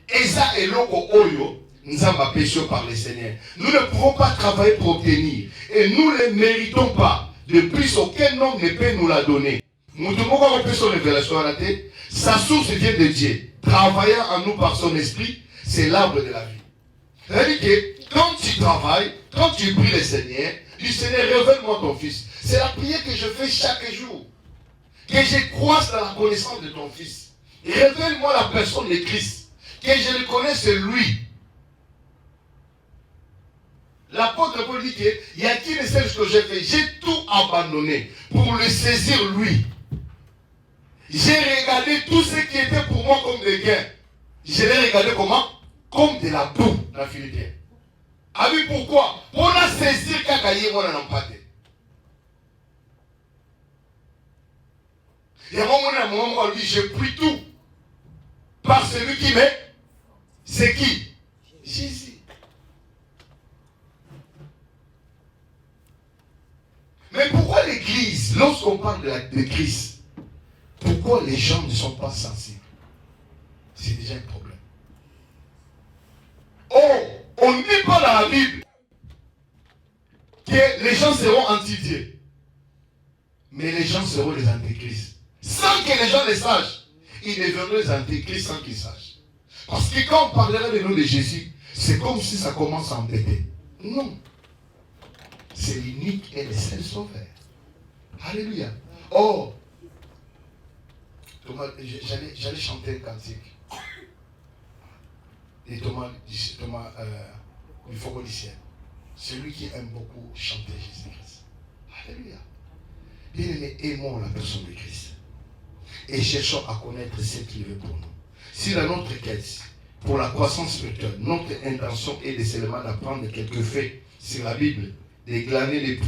Eza eloko oyo, nous avons péché par le Seigneur. Nous ne pouvons pas travailler pour obtenir. Et nous ne méritons pas. De plus, aucun homme ne peut nous la donner. Sa source vient de Dieu. Travaillant en nous par son esprit, c'est l'arbre de la vie. C'est-à-dire que quand tu travailles, quand tu pries le Seigneur, du Seigneur, révèle-moi ton fils. C'est la prière que je fais chaque jour. Que je croisse dans la connaissance de ton fils. Révèle-moi la personne de Christ. Que je le connaisse lui. L'apôtre Paul dit qu'il y a qui ne sait ce que j'ai fait. J'ai tout abandonné pour le saisir lui. J'ai regardé tout ce qui était pour moi comme des gains. Je l'ai regardé comment? Comme de la boue dans la Philippienne. Ah oui, pourquoi? Pour la saisir kakaye mon empathé. Et à un moment, on lui dit, je prie tout par celui qui m'est. C'est qui? Jésus. Mais pourquoi l'église, lorsqu'on parle de Christ, pourquoi les gens ne sont pas sensibles? C'est déjà un problème. Oh, on ne dit pas dans la Bible que les gens seront anti-Dieu. Mais les gens seront les antéchrists. Sans que les gens le sachent. Ils deviendront les antéchrists sans qu'ils sachent. Parce que quand on parlera de nous de Jésus, c'est comme si ça commence à embêter. Non. C'est l'unique et le seul sauveur. Alléluia. Oh, Thomas, j'allais chanter un cantique. Et Thomas du Fogo du ciel. Celui qui aime beaucoup chanter Jésus-Christ. Alléluia. Bien-aimés, aimons la personne de Christ. Et cherchons à connaître ce qu'il veut pour nous. Si dans notre quête, pour la croissance spirituelle, notre intention est de seulement d'apprendre quelques faits sur la Bible, de glaner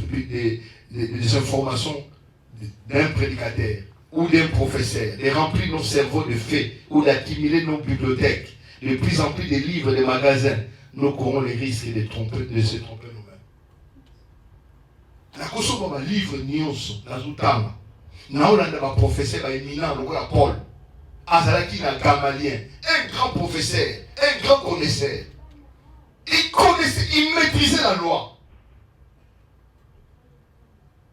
des informations d'un prédicateur ou d'un professeur, de remplir nos cerveaux de faits ou d'accumuler nos bibliothèques, de plus en plus de livres, de magasins, nous courons les risques de se tromper nous-mêmes. La consommation de livres nyonso, la zoutama, naolanda ba professeur ba éminent lokola Paul, azalaki na Gamalien, un grand professeur, un grand connaisseur. Il connaissait, il maîtrisait la loi.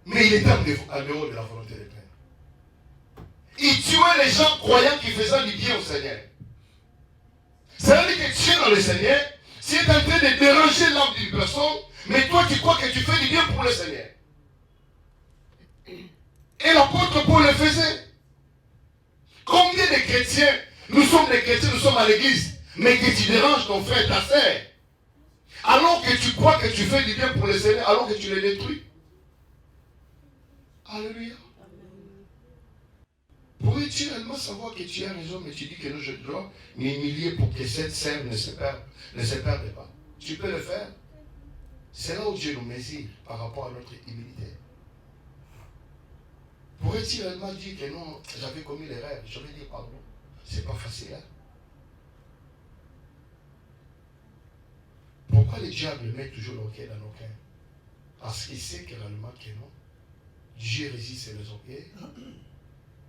Mais il était en dehors de la volonté de Père. Il tuait les gens croyant qu'ils faisaient du bien au Seigneur. Ça veut dire que tu es dans le Seigneur, tu es en train de déranger l'âme d'une personne, mais toi tu crois que tu fais du bien pour le Seigneur. Et l'apôtre Paul le faisait. Combien de chrétiens, nous sommes des chrétiens, nous sommes à l'église, mais que tu déranges ton frère, ta sœur, alors que tu crois que tu fais du bien pour le Seigneur, alors que tu les détruis. Alléluia. Pour Pourrais-tu réellement savoir que tu as raison, mais tu dis que je dois m'humilier pour que cette sève ne se perde pas? Tu peux le faire. C'est là où Dieu nous mesure par rapport à notre humilité. Pourrais-tu réellement dire que non, j'avais commis l'erreur, je vais dire pardon? C'est pas facile. Hein? Pourquoi le diable met toujours l'orgueil dans nos cœurs? Parce qu'il sait réellement que non. Dieu résiste les orgueils.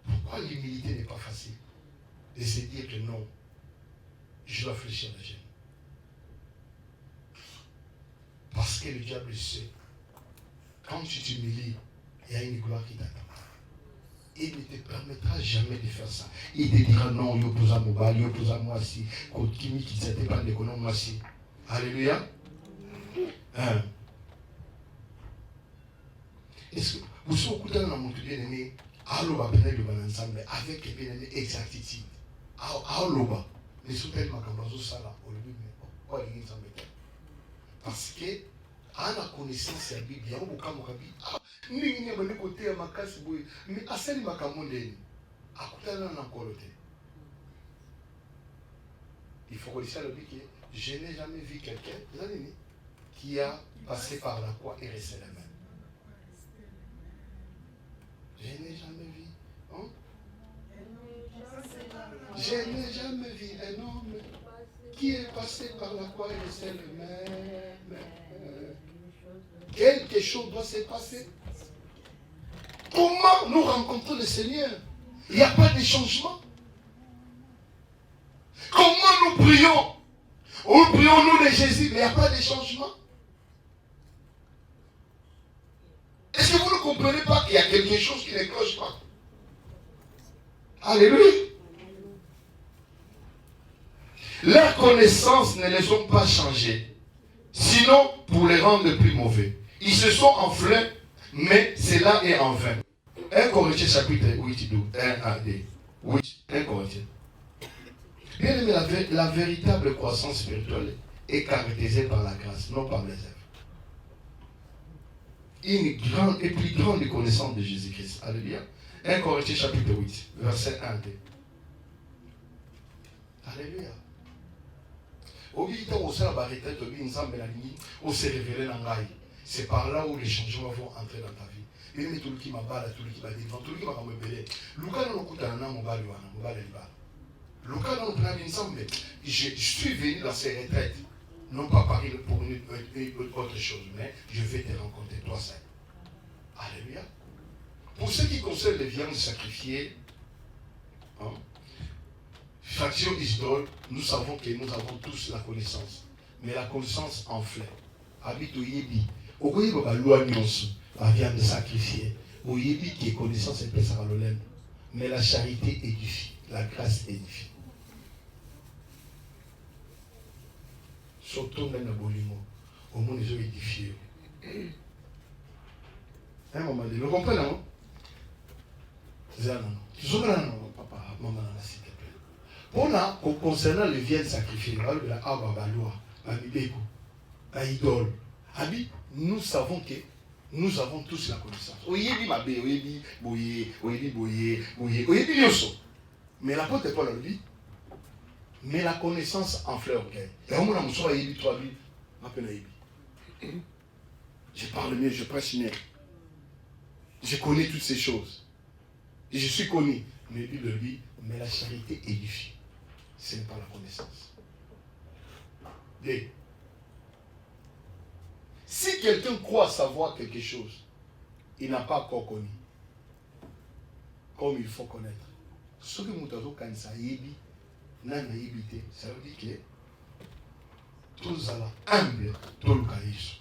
Pourquoi l'humilité n'est pas facile? De se dire que non, je dois fléchir les genoux. Parce que le diable sait, quand tu t'humilies, il y a une gloire qui t'attend. Il ne te permettra jamais de faire ça. Il te dira non, il oppose à moi, il oppose à moi si, qui ne s'était pas de moi si. Alléluia. Hein? Est-ce que vous savez écouter dans mon bien-aimé, Aloba Benel de ensemble avec bien-aimé exactitude. Aloba, les sous-têtes Macambazo Sala, au lieu de quoi il est en parce que, à la connaissance de la Bible, il y a beaucoup de Bible. Il y a beaucoup de côté à ma casse, mais à celle de ma camondine, à côté de la coloté. Il faut relisser la Bible. Je n'ai jamais vu quelqu'un, qui a passé par la croix et resté la main. Je n'ai jamais vu. Hein? Je n'ai jamais vu un homme qui est passé par la croix et resté le même. Quelque chose doit se passer. Comment nous rencontrons le Seigneur? Il n'y a pas de changement. Comment nous prions? Ou prions-nous de Jésus, mais il n'y a pas de changement. Est-ce que vous ne comprenez pas qu'il y a quelque chose qui ne cloche pas? Alléluia. Leurs connaissances ne les ont pas changées. Sinon, pour les rendre plus mauvais. Ils se sont enflés, mais cela est en vain. 1 Corinthiens chapitre 8, 1 à 2. 1 Corinthiens. Bien aimé, la véritable croissance spirituelle est caractérisée par la grâce, non par les œuvres. Une grande et plus grande connaissance de Jésus-Christ. Alléluia. 1 Corinthiens chapitre 8, verset 1 à 2. Alléluia. C'est par là où les changements vont entrer dans ta vie. Je suis venu dans ces retraites, non pas pour une autre chose, mais je vais te rencontrer toi seul. Alléluia. Pour ce qui concerne les viandes sacrifiées, hein, faction d'Isdol, nous savons que nous avons tous la connaissance. Mais la connaissance enflaie. Habite au Yébi. Au Yébi, la viande sacrifiée. Au Yébi, qui est connaissance et pèse à l'olème. Mais la charité édifie. La grâce édifie. Surtout dans le bolimo. Au monde, ils ont édifié. Un moment donné, vous comprenez, non? C'est ça, non? Papa, maman, s'il te plaît. Concernant les viandes sacrifiées, nous savons que nous avons tous la connaissance. Mais l'apôtre Paul le dit, mais la connaissance en fleur. Je parle mieux, je prêche mieux. Je connais toutes ces choses. Et je suis connu. Mais lui le dit, mais la charité édifie. Ce n'est pas la connaissance. Si quelqu'un croit savoir quelque chose, il n'a pas encore connu. Comme il faut connaître. Ce que nous avons quand ça yébi, ça veut dire que tous à la humble, tout le caïs.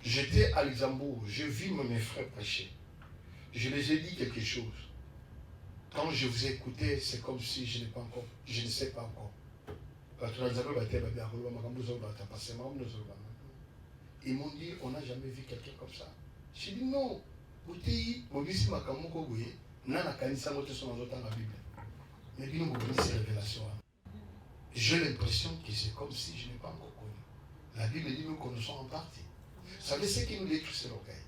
J'étais à Luxembourg, je vis mes frères prêcher. Je les ai dit quelque chose. Quand je vous ai écouté, c'est comme si je ne sais pas encore. Ils m'ont dit, on n'a jamais vu quelqu'un comme ça. J'ai dit non. J'ai l'impression que c'est comme si je n'ai pas encore connu. La Bible dit nous connaissons en partie. Vous savez ce qui nous détruit, c'est l'orgueil.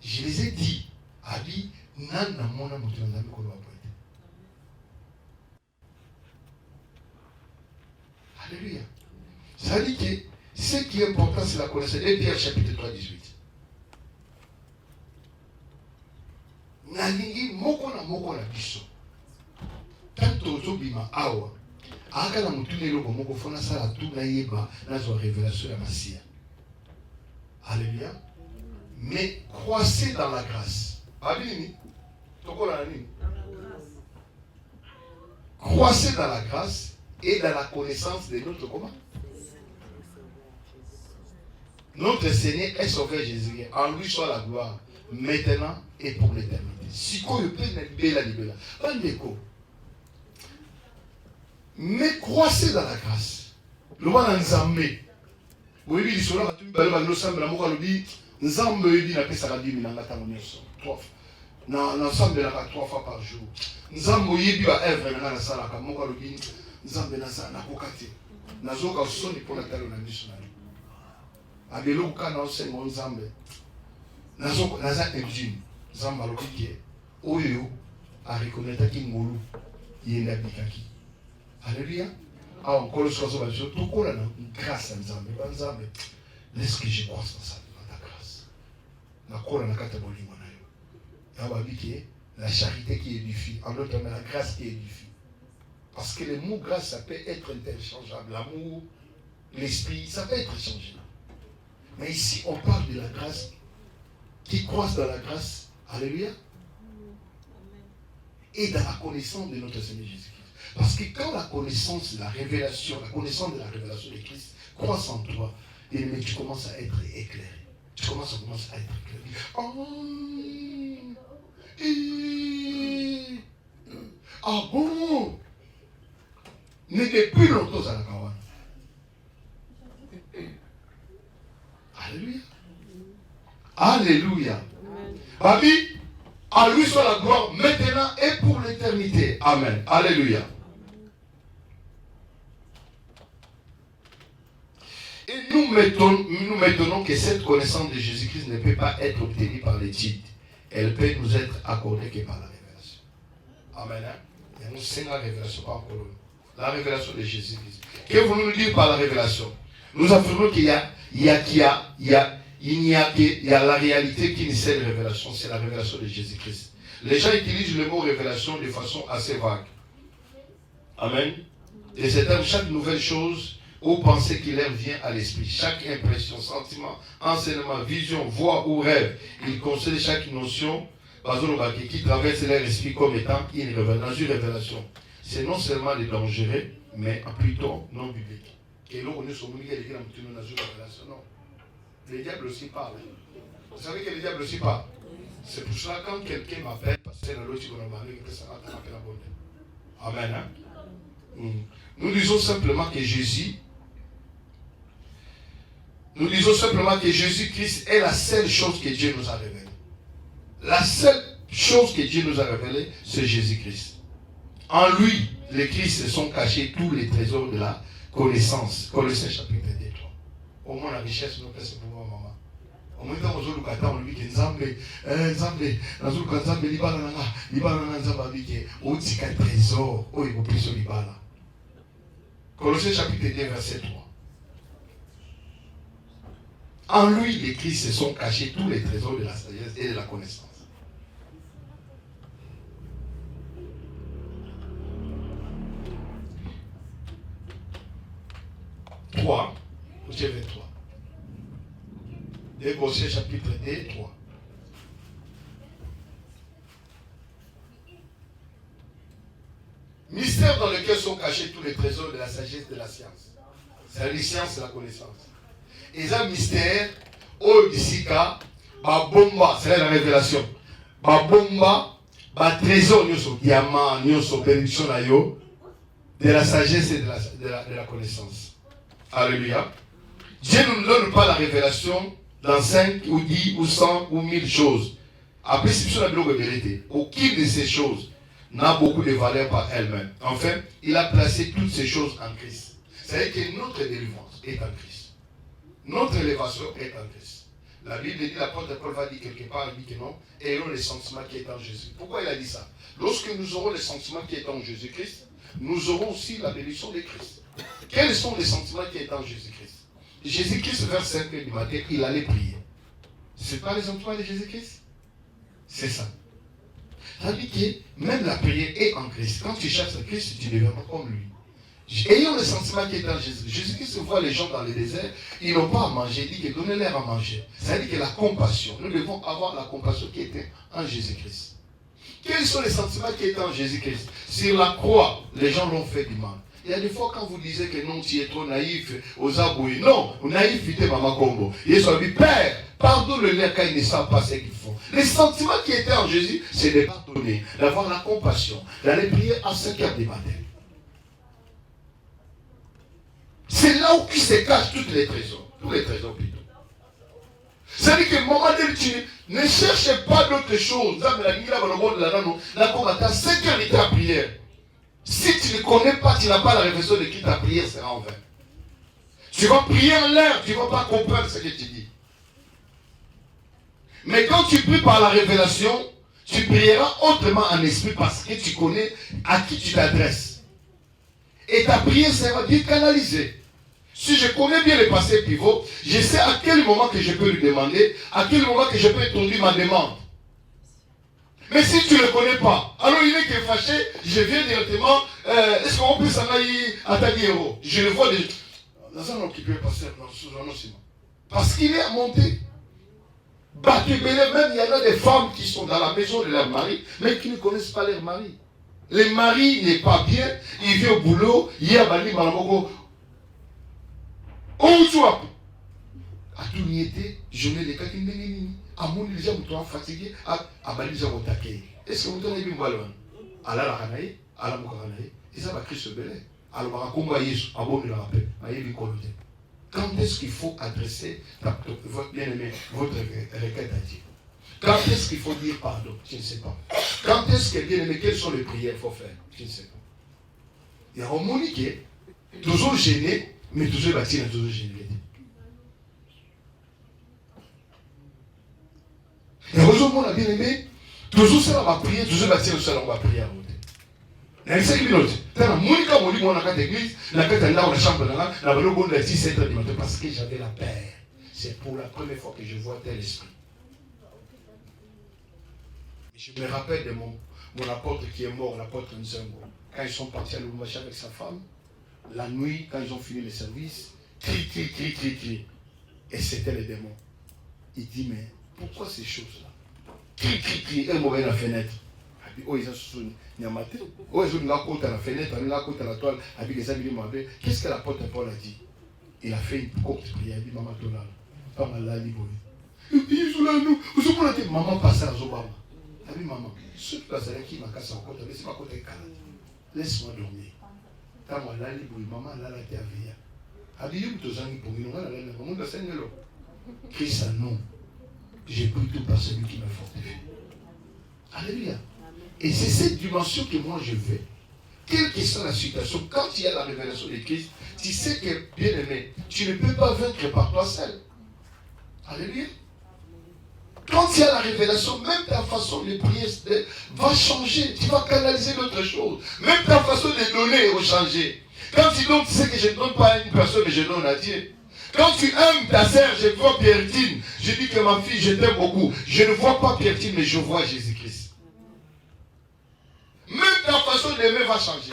Je les ai dit, Abi, Nana mona mutu nzambe ko loba poete. Alléluia. Ça dit que ce qui est important, c'est la connaissance. Et Pierre chapitre 3, 18. Nalingi moko na biso. Tanto tobima awa. Aka na mutu lelo moko fona sala tout na yeba na zo révélation ya Masia. Alléluia. Mais croissez dans la grâce. Abini. Tokola nini? Croissez dans la grâce et dans la connaissance de notre comment? Notre Seigneur est Sauveur Jésus. En lui soit la gloire, maintenant et pour l'éternité. Si quoi le plein la libéra. Mais croissez dans la grâce. Le roi Nzambe. Oui, il dit Nzambe dit na pesa la 10 000 ngata moneso. 3 fois. Na ensemble la 3 fois par jour. Nzambe yebi ba œuvre na sala ka moko lobi Nzambe na sa na kokati. Nazoka soni pour la talo na miso na. Abelo kana osengo Nzambe. Naza engine. Nzambe lobi ke oyo a reconnaître ki ngolu yenda bikaki. Alléluia. Ah, on colle sur ça, tout colle grâce à Nzambe. Nzambe, laisse que je croise dans ça, dans ta grâce. La colle na kata bolingo na yo. Ya babiki la charité qui édifie, en d'autres termes la grâce qui édifie. Parce que le mot grâce, ça peut être interchangeable. L'amour, l'esprit, ça peut être changé. Mais ici, on parle de la grâce qui croise dans la grâce. Alléluia. Et dans la connaissance de notre Seigneur Jésus-Christ. Parce que quand la connaissance, la connaissance de la révélation de Christ croisse en toi, et mais tu commences à être éclairé. Tu commences à être éclairé. Ah bon? Mais depuis longtemps, ça n'a pas. Alléluia. Alléluia. Babi, à lui soit la gloire maintenant et pour l'éternité. Amen. Alléluia. Et nous maintenons que cette connaissance de Jésus-Christ ne peut pas être obtenue par l'étude. Elle peut nous être accordée que par la révélation. Amen. Il y a une seule révélation par encore. La révélation de Jésus-Christ. Que voulons-nous dire par la révélation? Nous affirmons qu'il y a la réalité qui est une seule révélation, c'est la révélation de Jésus-Christ. Les gens utilisent le mot révélation de façon assez vague. Amen. Et c'est à chaque nouvelle chose ou pensée qui leur vient à l'esprit. Chaque impression, sentiment, enseignement, vision, voix ou rêve, ils considèrent chaque notion qui traverse leur esprit comme étant une révélation. C'est non seulement des dangereux, mais plutôt non biblique. Et là, on est sur le révélation. Non. Le diable aussi parle. Vous savez que le diable aussi parle. C'est pour cela quand quelqu'un m'appelle, parce que c'est la logique qu'on a parlé, que ça va t'appeler la bonne. Amen. Hein? Nous disons simplement que Jésus-Christ est la seule chose que Dieu nous a révélée. La seule chose que Dieu nous a révélée, c'est Jésus-Christ. En lui, les Christ se sont cachés tous les trésors de la connaissance. Colossiens chapitre 2. Au moins la richesse nous fait ce pouvoir, maman. Au moins quand on a dit que Nzambe, trésor, oh il faut plus sur l'ibala. Colossiens chapitre 2, verset 3. En lui, les Christ se sont cachés tous les trésors de la sagesse et de la connaissance. Verset 23. Colossiens chapitre 2, 3. Mystère dans lequel sont cachés tous les trésors de la sagesse et de la science. C'est la science et la connaissance. Et ça, mystère, Odisika, Babomba, c'est la révélation. Babomba, trésor, diamant, bénédiction, de la sagesse et de la connaissance. Alléluia. Dieu ne nous donne pas la révélation dans 5 ou 10 ou 100 ou 1000 choses. Après, si la vérité, aucune de ces choses n'a beaucoup de valeur par elle-même. Enfin, il a placé toutes ces choses en Christ. C'est-à-dire que notre délivrance est en Christ. Notre élévation est en Christ. La Bible dit, l'apôtre Paul va dire quelque part, il dit que non, ayons les sentiments qui est en Jésus. Pourquoi il a dit ça? Lorsque nous aurons les sentiments qui est en Jésus-Christ, nous aurons aussi la bénédiction de Christ. Quels sont les sentiments qui est en Jésus-Christ? Jésus-Christ, vers 5 heures du matin, il allait prier. Ce n'est pas les sentiments de Jésus-Christ? C'est ça. Ça veut dire que même la prière est en Christ. Quand tu cherches le Christ, tu deviens comme lui. Ayons le sentiment qui est en Jésus. Jésus-Christ voit les gens dans le désert, ils n'ont pas à manger, il dit que donnez-leur à manger. Ça veut dire que la compassion, nous devons avoir la compassion qui était en Jésus-Christ. Quels sont les sentiments qui étaient en Jésus-Christ? Sur la croix, les gens l'ont fait du mal. Il y a des fois quand vous disiez que non, tu es trop naïf, aux abouilles. Non, naïveté, Maman Combo. Jésus a dit, Père, pardonne-leur quand ils ne savent pas ce qu'ils font. Les sentiments qui étaient en Jésus, c'est de pardonner, d'avoir la compassion, d'aller prier à 5 heures du matin. C'est là où se cachent tous les trésors plutôt. C'est-à-dire que moment donné, tu ne cherches pas d'autre chose. Dans le monde de la 5 heures de ta prière. Si tu ne connais pas, tu n'as pas la révélation de qui ta prière sera en vain. Tu vas prier en l'air, tu ne vas pas comprendre ce que tu dis. Mais quand tu pries par la révélation, tu prieras autrement en esprit parce que tu connais à qui tu t'adresses. Et ta prière sera bien canalisée. Si je connais bien le passé pivot, je sais à quel moment que je peux lui demander, à quel moment que je peux étendre ma demande. Mais si tu ne le connais pas, alors il est que fâché, je viens directement, est-ce qu'on peut s'en aller à ta héros? Je le vois déjà. Dans un homme qui peut passer sous un océan. Parce qu'il est à monter. Même il y en a des femmes qui sont dans la maison de leur mari, mais qui ne connaissent pas leur mari. Le mari n'est pas bien, il vient au boulot, il y a Bali Malamoko. Où tu as à tout n'y était, je n'ai les cas qui ne n'ont pas. À mon déjà, vous êtes fatigué, à Bali, vous êtes attaqué. Est-ce que vous avez vu Mbalwan? À la Ranaï, à la Moukaraï, et ça va créer ce belé. Alors, on va combattre, à bon, il rappelle, quand est-ce qu'il faut adresser votre bien-aimé, votre requête à Dieu? Quand est-ce qu'il faut dire pardon? Je ne sais pas. Quand est-ce que bien-aimé, quelles sont les prières qu'il faut faire? Je ne sais pas. Il y a un moniqué, toujours gêné, mais toujours bâti, toujours gêné. Et heureusement, on a bien aimé, toujours ça va prier, toujours bâti, on va prier à côté. Il y a 5 minutes. T'as Monica Moli, moi, dans l'église, la tête là, on a chambre là, la valeur bonne de 6 heures du matin, parce que j'avais la paix. C'est pour la première fois que je vois tel esprit. Je me rappelle de mon apôtre qui est mort, l'apôtre Nzango. Quand ils sont partis à Lubumbashi avec sa femme, la nuit, quand ils ont fini le service, cri. Et c'était les démons. Il dit, mais pourquoi ces choses-là? Cri, elle m'ouvre la fenêtre. Il dit, oh, ils ont soutenu. Oh, ils ont la côte à la fenêtre, la côte à la toile, avec les amis de qu'est-ce que l'apôtre Paul a dit? Il a fait une courte prière. Il dit, maman, toi là, pas mal là, libre. Il sont là, nous, vous avez dit, maman, passe à Zobama. Il dit, maman, ce que vous avez qui m'a cassé en côte, c'est pas côté calme. Laisse-moi dormir. Quand moi là, libre, maman, là, la terre vient. Il dit, vous avez pour nous, on a Christ a non. J'ai pris tout par celui qui m'a fortifié. Alléluia. Et c'est cette dimension que moi je veux. Quelle que soit la situation, quand il y a la révélation de Christ, tu sais que, bien aimé, tu ne peux pas vaincre par toi seul. Alléluia. Quand il y a la révélation, même ta façon de prier va changer. Tu vas canaliser d'autres choses. Même ta façon de donner va changer. Quand tu donnes, tu sais que je ne donne pas à une personne, mais je donne à Dieu. Quand tu aimes ta sœur, je vois Piertine. Je dis que ma fille, je t'aime beaucoup. Je ne vois pas Piertine, mais je vois Jésus-Christ. Même ta façon d'aimer va changer.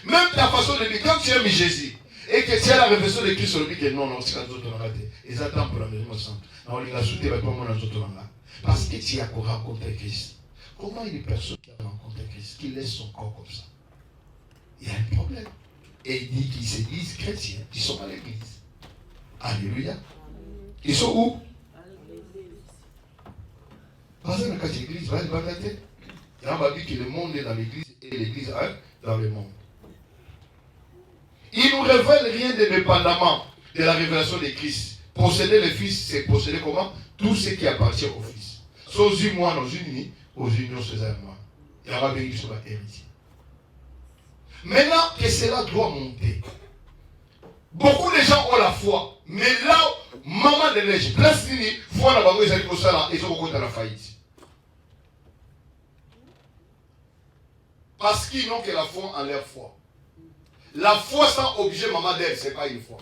Même ta façon de dire, quand tu aimes Jésus, et que tu as la révélation de Christ, on dit que non, c'est la autres raté. Ils attendent pour la maison sainte. On les a soutenu avec moi dans les autres langues. Parce que tu as rencontré Christ. Comment une personne qui a rencontré Christ, qui laisse son corps comme ça? Il y a un problème. Et il dit qu'ils se disent chrétiens, ils sont à l'église. Alléluia. Ils sont où? Parce que quand l'église va être il y a dit que le monde est dans l'église et l'église est dans le monde. Il ne nous révèle rien d'indépendamment de la révélation de Christ. Posséder le Fils, c'est posséder comment? Tout ce qui appartient au Fils. Sans une moi dans une nuit, aux unions César moi. Il y aura bien qui sera héritier. Maintenant que cela doit monter, beaucoup de gens ont la foi, mais là Maman de neige, place nini, foi na bango ezali kosala, ezokokota na faillite. Parce qu'ils n'ont que la foi en leur foi. La foi sans objet, maman d'elle, ce n'est pas une foi.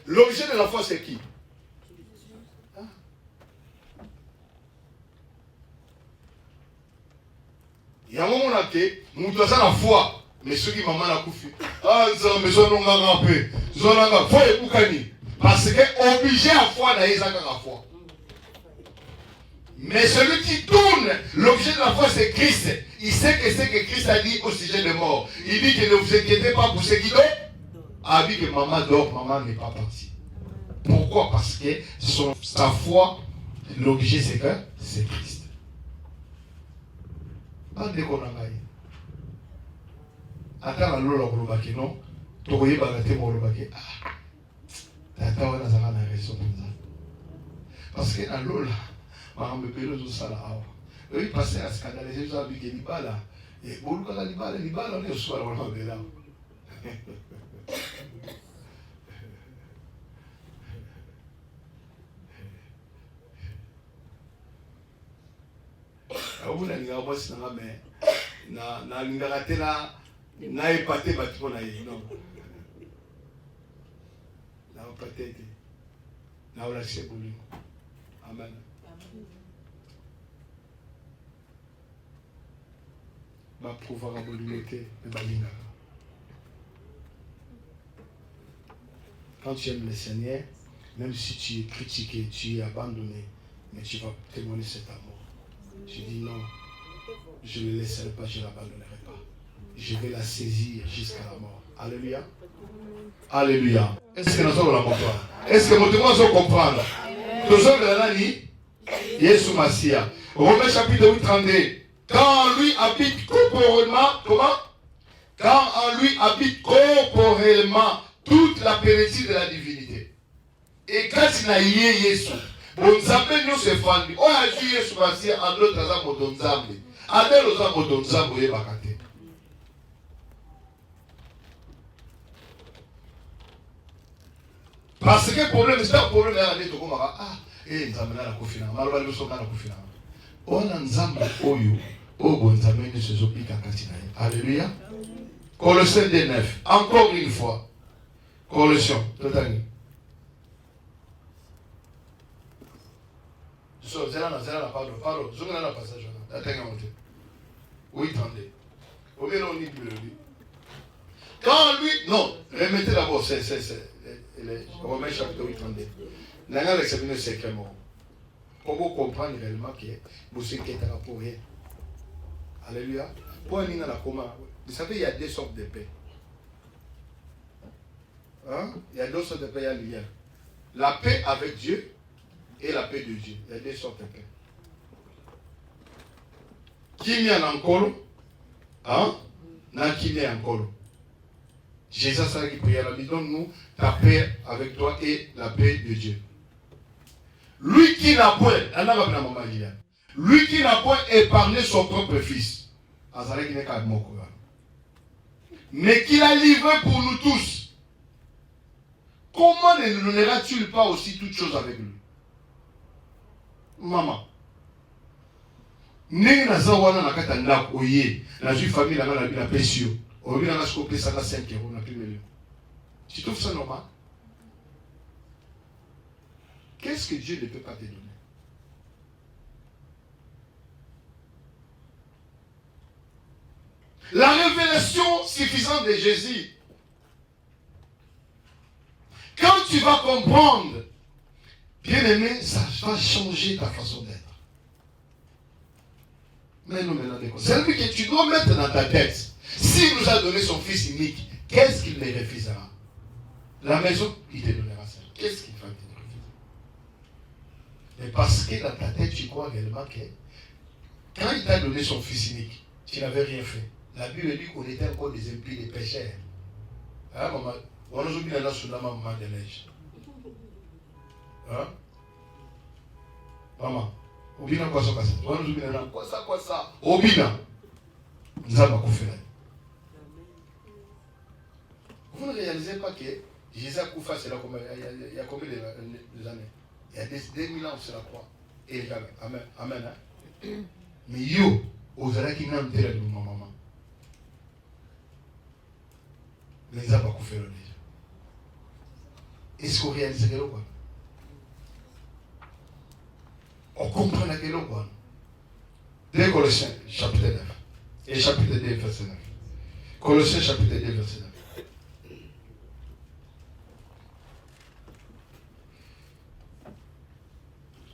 L'objet de la foi, c'est qui? Il y a un moment où nous avons la foi. Mais ceux qui maman la koufi. Ah, nous avons besoin de nous rappeler. Nous avons la foi et Koukani. Parce que obligé à foi, n'a pas la foi. Mais celui qui tourne, l'objet de la foi, c'est Christ. Il sait que c'est que Christ a dit au sujet de mort. Il dit que ne vous inquiétez pas pour ceux qui dorment. A dit que maman dort, maman n'est pas partie. Pourquoi? Parce que sa foi, l'objet, c'est que c'est Christ. Pas de konangaï. Attends la lola kolobaki non. Tokoye bagate molobaki. Ah. Tata wana zaka na raison comme ça. Parce que la lola, maman bébé zo sala awa. Oui, passer à scandaliser ça avec libala. Et boluka la libala on est sur la maman bébé. Abuna ninga bosi na me na linga ratela na epate batiko na ye non na epate na ola sebuli amen. Ba pouvoir abolier mais balinga. Quand tu aimes le Seigneur, même si tu es critiqué, tu es abandonné, mais tu vas témoigner cet amour. Je dis non, je ne le laisserai pas, je ne l'abandonnerai pas. Je vais la saisir jusqu'à la mort. Alléluia. Alléluia. Est-ce que nous avons la comprendre? Est-ce que nous devons comprendre? Nous avons la nani? Yesu Massia. Romains chapitre 8, 32. Quand en lui habite corporellement, comment? Quand en lui habite corporellement toute la plénitude de la divinité. Et quand il a yé Yesu, bon nzambe nyo se fandi. O a ju Yesu Massia en d'autres aza moto nzambe. Adel oza moto nzambe ye bakate. Parce que le problème, c'est un problème à la comme ah, et nzambe na kofina, maloba liso na kofina. On a nzambe oyo, o bon nzambe ne se zopika katina. Alléluia. Colossiens 2:9. Encore une fois. Colossiens, totalement. So, zela pardon. Je vais la passage là. Attends, oui, attendez. Au milieu, on dit plus le dit. Quand lui, non, remettez d'abord, c'est Romains chapitre 8, 32. N'a l'examiné secrètement. Pour vous comprendre réellement que vous inquiétez pour rien. Alléluia. Pour un la coma, vous savez, il y a deux sortes de paix. Hein? Il y a deux sortes de paix, il y a le lien. La paix avec Dieu et la paix de Dieu. Il y a deux sortes de paix. Qui m'y en encore? Hein? N'a qui m'y encore? Jésus a dit prière, donne-nous ta paix avec toi et la paix de Dieu. Lui qui n'a point, lui qui n'a point épargné son propre fils, mais qui l'a livré pour nous tous, comment ne nous donnera-t-il pas aussi toutes choses avec lui? Maman. N'est na zawana na kata ndako oye na ju famille na na bina pesio obi na sko pesa na 5 euros na plus million. Tu trouves ça normal? Qu'est-ce que Dieu ne peut pas te donner? La révélation suffisante de Jésus. Quand tu vas comprendre, bien aimé, ça va changer ta façon d'être. Mais non, c'est lui que tu dois mettre dans ta tête. S'il nous a donné son fils unique, qu'est-ce qu'il me refusera? La maison, il te donnera ça. Qu'est-ce qu'il va te refuser? Mais parce que dans ta tête, tu crois réellement que quand il t'a donné son fils unique, tu n'avais rien fait. La Bible dit qu'on était encore des impies, des pécheurs. Hein, maman? On nous oublie là sur la maman de neige. Hein? Maman? Obina quoi ça passe? On nous oublie là. Quoi ça? Obina. Nous avons fait. Vous ne réalisez pas que Jésus a coupé, c'est là il y a combien d'années? Il y a 2000 ans, c'est la croix. Et les gars, amen, amen. Hein? Mais yo, aux allez qui n'ont pas de maman. Mais ils n'ont pas coupé le déjà. Est-ce qu'on réalise que quoi? On comprend que l'on quoi? 2 Colossiens, chapitre 9. Et chapitre 2, verset 9. Colossiens, chapitre 2, verset 9.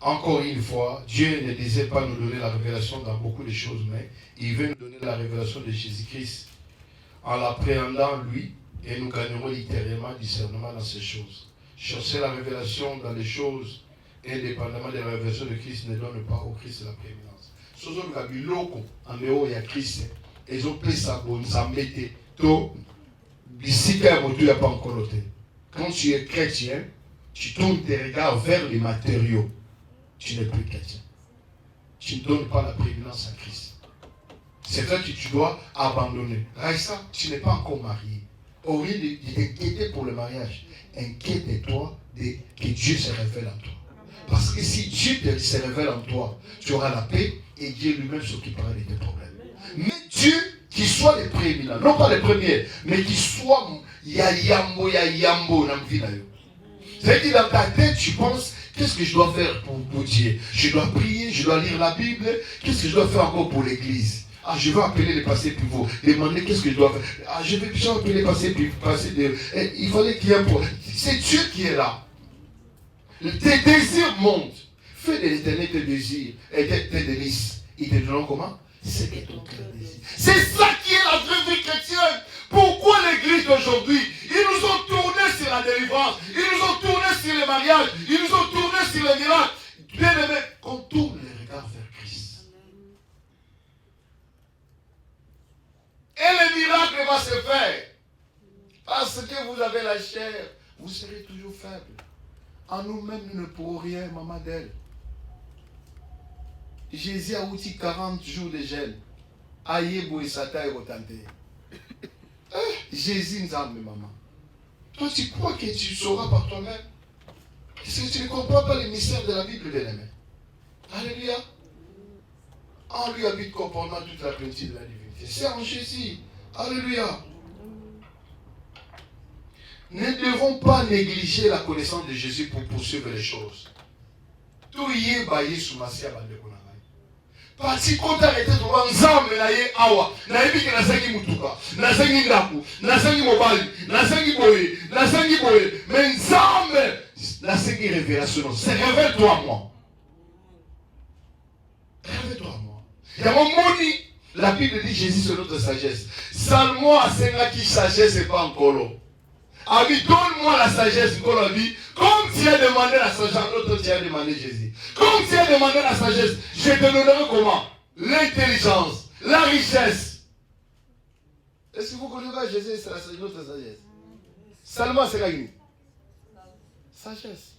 Encore une fois, Dieu ne disait pas nous donner la révélation dans beaucoup de choses, mais il veut nous donner la révélation de Jésus-Christ en l'appréhendant lui, et nous gagnerons littéralement discernement dans ces choses. Chercher la révélation dans les choses, indépendamment de la révélation de Christ, ne donne pas au Christ la prééminence. Ce sont les biloko en dehors il y a Christ. Ils ont pris ça pour nous embêter. Donc, d'ici qu'un mot, il n'y a pas encore noté. Quand tu es chrétien, tu tournes tes regards vers les matériaux. Tu n'es plus chrétien. Tu ne donnes pas la prééminence à Christ. C'est là que tu dois abandonner. Raïssa, tu n'es pas encore marié. Au lieu de t'inquiéter pour le mariage, inquiète-toi que Dieu se révèle en toi. Parce que si Dieu se révèle en toi, tu auras la paix et Dieu lui-même s'occupera de tes problèmes. Mais Dieu, qui soit les prééminents, non pas les premiers, mais qui soit yambo dans la vie. C'est-à-dire dans ta tête, tu penses, qu'est-ce que je dois faire pour Dieu? Je dois prier, je dois lire la Bible. Qu'est-ce que je dois faire encore pour l'église? Ah, je vais appeler les passés pivots. Demander qu'est-ce que je dois faire. Ah, je vais appeler les passés pivots. Il fallait qu'il y ait un problème. C'est Dieu qui est là. Tes désirs montent. Fais de l'éternel tes désirs et tes délices. Ils te donneront comment? C'est que ton cœur désire. C'est ça qui est la vraie vie chrétienne. Pourquoi l'église d'aujourd'hui? Ils nous ont tourné sur la délivrance. Ils nous ont tourné sur les mariages. Ils nous ont tourné sur les miracles. Bien aimé, qu'on tourne les regards vers Christ. Et le miracle va se faire. Parce que vous avez la chair, vous serez toujours faible. En nous-mêmes, nous ne pourrons rien, maman d'elle. Jésus a outil 40 jours de jeûne. Aïe, et Satan est retenté. Jésus nous a amené, maman. Toi, tu crois que tu sauras par toi-même? Est-ce que tu ne comprends pas les mystères de la Bible, bien-aimé? Alléluia. En lui habite corporellement toute la plénitude de la divinité. C'est en Jésus. Alléluia. Ne devons pas négliger la connaissance de Jésus pour poursuivre les choses. Tout y est baillé sous ma scia bandekona. Parce qu'on t'a arrêté devant Nzambe na ye awa. Na yebi ke nasangi mutuka, nasangi ndaku, nasangi mobali, nasangi boye. Mais Nzambe nasangi révélation. C'est révèle-toi à moi. Révèle-toi à moi. Il y a mon moni. La Bible dit Jésus c'est notre sagesse. Salmo a sengaki sagesse et pas encore. Ami, donne-moi la sagesse, comme tu as demandé la sagesse, l'autre tu as demandé Jésus. Comme tu as demandé la sagesse, je te donnerai comment? L'intelligence, la richesse. Est-ce que vous connaissez Jésus, c'est notre sagesse? Seulement c'est la sagesse.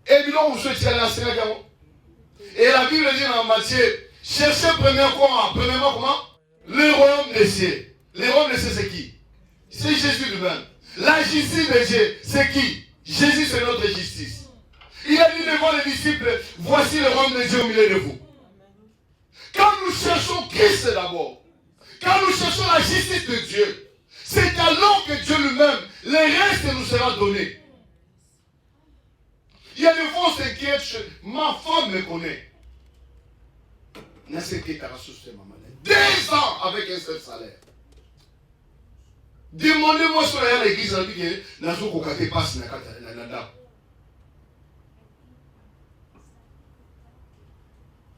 Et puis là, vous souhaitez la sagesse. Et la Bible dit dans Matthieu, cherchez premièrement comment? Le royaume des cieux. Le royaume des cieux c'est qui? C'est Jésus lui-même. La justice de Dieu, c'est qui? Jésus, c'est notre justice. Il a dit devant les disciples, voici le royaume de Dieu au milieu de vous. Quand nous cherchons Christ d'abord, quand nous cherchons la justice de Dieu, c'est alors que Dieu lui-même, le reste nous sera donné. Il y a des fois, on s'inquiète, ma femme me connaît. 2 ans avec un seul salaire. Demandez-moi sur l'église, passe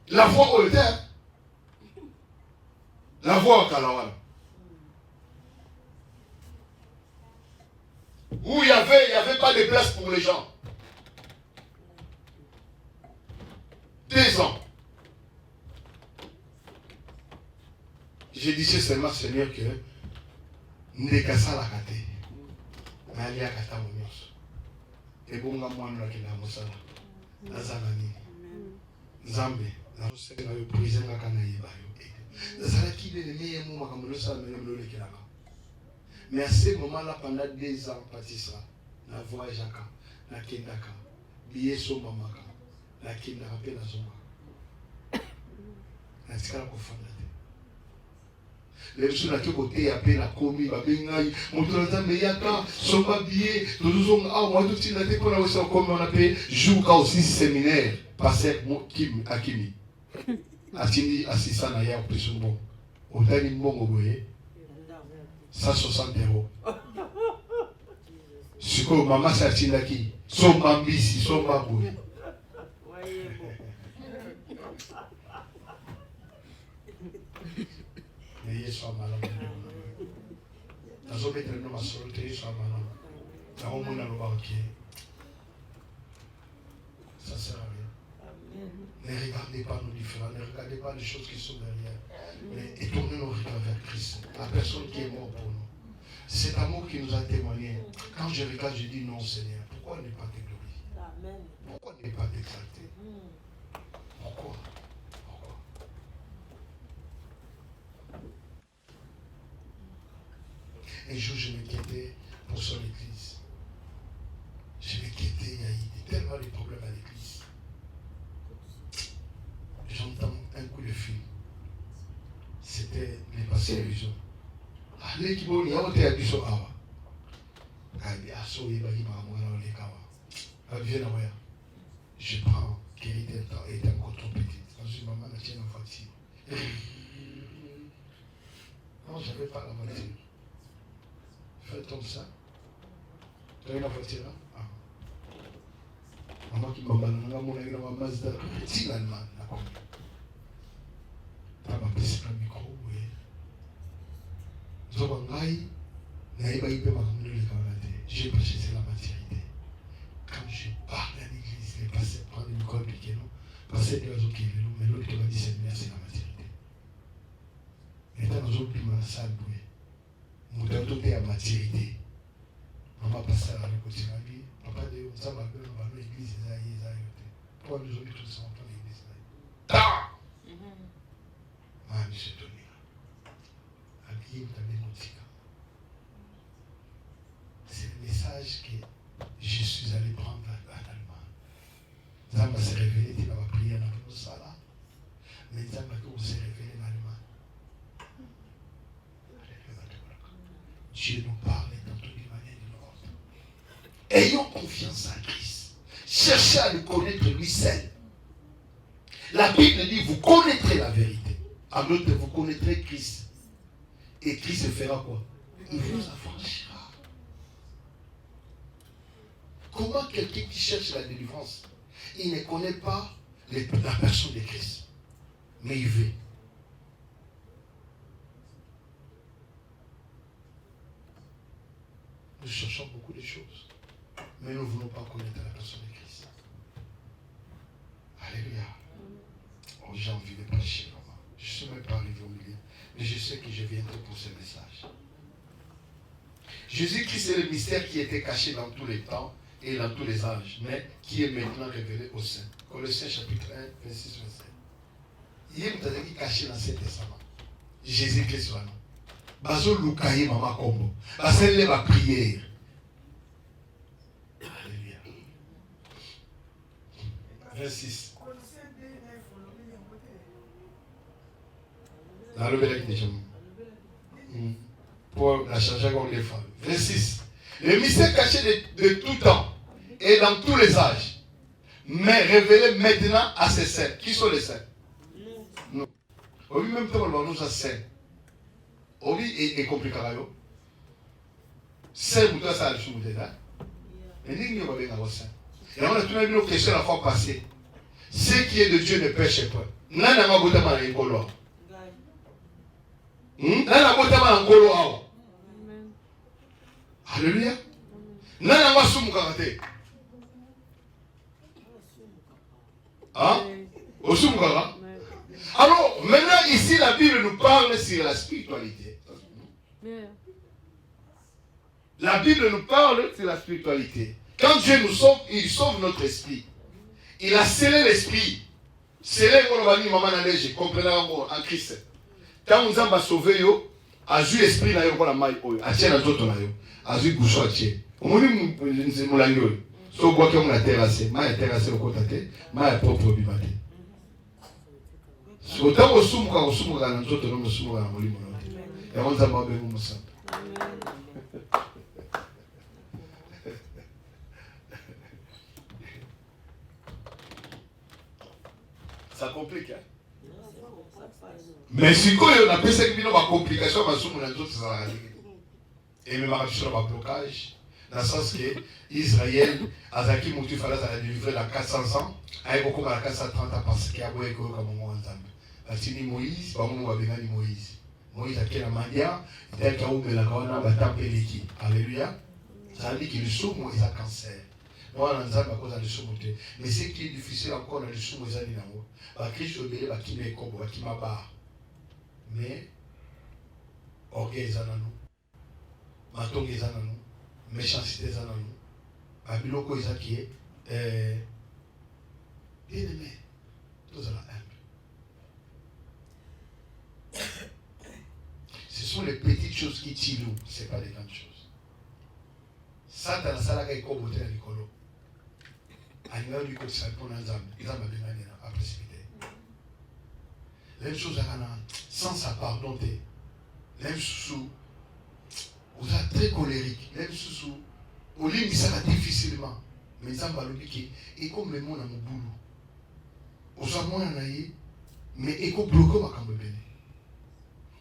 la voix au terre. La voix au Kalawala. Où il n'y avait pas de place pour les gens. 2 ans. J'ai dit seulement, Seigneur, que ndekasa la kate nali akata monyoso ebonga mwana lakina mosala nazala nini Nzambe nasenga yo brise ngaka na yeba yo nazala kile ne meye mu makambo losala mele molo lekelanga Mais à ce moment-là, pendant 2 ans, Patissera, la voyage à la Kendaka, billet sur Mamaka, la Kendaka, la Zoma. La Tikala Kofanda. Les gens qui ont été appelés la commis, la bengaï, Moutolata Meyaka, son papier, nous avons un mois de temps, on a aussi comme on appelle, jour aussi séminaire, passer Kim Akimi. Atini assistant à Yao plus bon. Au dernier moment, vous voyez, 160 €. Ce que maman s'est qui, son bambisi, son babou. Mais soit malade. Dans un métier de ma sortie, soit malade. Dans un monde à l'oublier. Ça sert à rien. Ne regardez pas nos différents, ne regardez pas les choses qui sont derrière. Mais tournez nos regards vers Christ, la personne qui est morte pour nous. Cet amour qui nous a témoigné. Quand je regarde, je dis non, Seigneur. Pourquoi ne pas te glorifier? Pourquoi ne pas t'exalter? Pourquoi? Un jour, je m'inquiétais pour son église. Je m'inquiétais, il y a eu tellement de problèmes à l'église. J'entends un coup de fil. C'était les passés illusions. Allez, qui vont y avoir des abus awa. Je prends Kéry est encore trop petite. Quand je maman la tienne en voiture. Non, je n'avais pas la voiture. Fais comme ça. Tu as eu la voiture là? Ah. Maman qui m'a banane, mon ami dans ma Mazda, petit l'Allemagne, la commune. Tu as ma petite micro, oui. J'ai prêché sur la maturité. Quand je parle à l'église, les pasteurs prennent le micro et piquent nous. Pasteur de l'oiseau qui est venu, mais l'autre qui va dire c'est la maturité. Et dans nos autres pays, dans la salle, nous devons être à maturité. Maman pasteur à l'écoute, papa de ça va bien, on va l'église, pour nous autres tous sont dans l'église. Ah! Ah, monsieur Tony. Habillez, vous avez mon tika. C'est le message que je suis allé prendre en Allemagne. Zamba s'est révélé, il va prier dans le salat. Mais Zamba s'est révélé en Allemagne. Dieu nous parle dans toutes les manières de l'ordre. Ayons confiance en Christ. Cherchez à le connaître lui seul. La Bible dit, vous connaîtrez la vérité. En d'autres, vous connaîtrez Christ. Et Christ fera quoi? Il vous affranchira. Comment quelqu'un qui cherche la délivrance, il ne connaît pas la personne de Christ, mais il veut. Nous cherchons beaucoup de choses, mais nous ne voulons pas connaître la personne de Christ. Alléluia. Oh, j'ai envie de prêcher, vraiment. Je ne suis même pas arrivé au milieu, mais je sais que je viendrai pour ce message. Jésus-Christ est le mystère qui était caché dans tous les temps et dans tous les âges, mais qui est maintenant révélé au sein. Colossiens chapitre 1, 26, 27. Il est caché dans cet testament. Jésus-Christ soit nous. Bazo Lukaye Mama Kombo. Basel ma prière. Alléluia. 26. Dans le Bélec déjà. Pour la changer comme les femmes. 26. Le mystère caché de tout temps et dans tous les âges, mais révélé maintenant à ses saints. Qui sont les saints? Nous. Au même temps, on nous a saints. Obi est compliqué. C'est pour toi ça le sous là. Mais nous va bien avoir ça. Et on a tout une question la fois passée. Ce qui est de Dieu ne pêche pas. Nana ma bota ma ngolo. Nana bota ma ngolo awa. Alléluia. Nana ma sumu kakate. Hein? Au sumu kaka. Alors, maintenant, ici, la Bible nous parle sur la spiritualité. La Bible nous parle sur la spiritualité. Quand Dieu nous sauve, il sauve notre esprit. Il a scellé l'esprit. Scellé, je comprends en Christ. Quand nous avons sauvé, Azu esprit na yo kwa mai oyo. Atie na toto na yo. Azu bouchon atie. Omoni mulangi oyo. So bois comme la terrasse, mai terrasse au côté, mai propre bibate. So ta osumu ka na toto no osumu ka na molimo no. Ya wanza mabe mu musamba. Ça complique, hein? Mais si quoi on a pensé qu'il y a une complication, mais sous mon autres ça et même avec sur le blocage, dans le sens que Israël, Azaki Mouti Fala a délivré la 400 ans, avec beaucoup à la 430 ans parce qu'il y a beaucoup de comme on entend. Parce que Moïse, pas mon ni Moïse. Moïse a quelle manière, tel qu'il a ouvert la grande va taper l'équipe. Alléluia. Ça veut dire que le sous Moïse a cancer. Moi, on a cause de sous monter. Mais ce qui est difficile encore dans le sous Moïse a dit non. Christ obéit, qui met comme, qui m'a barre. Mais orgueil est en nous, maton est en nous, méchanceté est en nous, babiloko est qui est bien aimé, tout ça humble. Ce sont les petites choses qui tirent nous, ce n'est pas les grandes choses. Satan a salaka et kobote à l'écolo. Aïe, lui, quand ça répond à Nzam, Nzam a bien gagné à précipiter. Les choses sans sa pardon, les sous vous êtes très colérique, les sous au lit ça va difficilement, mais ça va le piquer et comme le monde a mon boulot, au soit moi en aïe, mais éco bloqué ma cambo béné,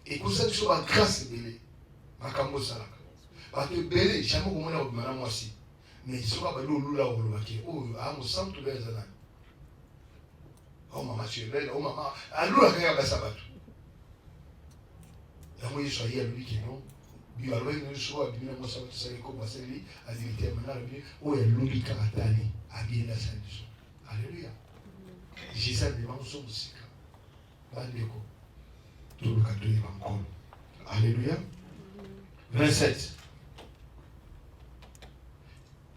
et que ça soit grâce béné, ma cambo salaka, parce que béné jamais comme on a au madame aussi, mais il sera pas l'eau là où l'on oh à mon sang tout les années. Oh maman, tu es belle, oh maman, allô la carrière de Sabatou. Et moi, je suis allé à lui qui non. Puis alors, il me dit, moi, ça va te servir comme ça, lui, à dire, il maintenant, oh, il y a l'eau qui caratani, à bien la salle du son. Alléluia. Jésus a demandé son musique. Bandeko. Tout le catholique va me coller. Alléluia. 27.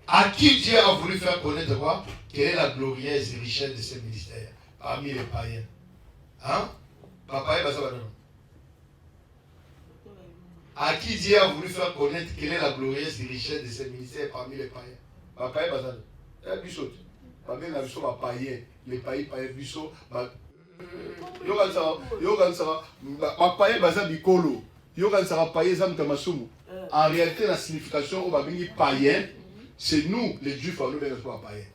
À qui Dieu a voulu faire connaître quoi? Quelle est la glorieuse richesse de ce ministère parmi les païens? Hein? Papa et Bazabadon. À qui Dieu a voulu faire connaître quelle est la glorieuse richesse de ce ministère parmi les païens? Papa et Bazabadon. Et Bissot. Parmi les païens, les païens, Bissot. Yogan Sara, Papa et Bazabikolo. Yogan Sara païen, Zam Kamasumu. En réalité, la signification au Babini païen, c'est nous, les Juifs, nous ne sommes pas païens.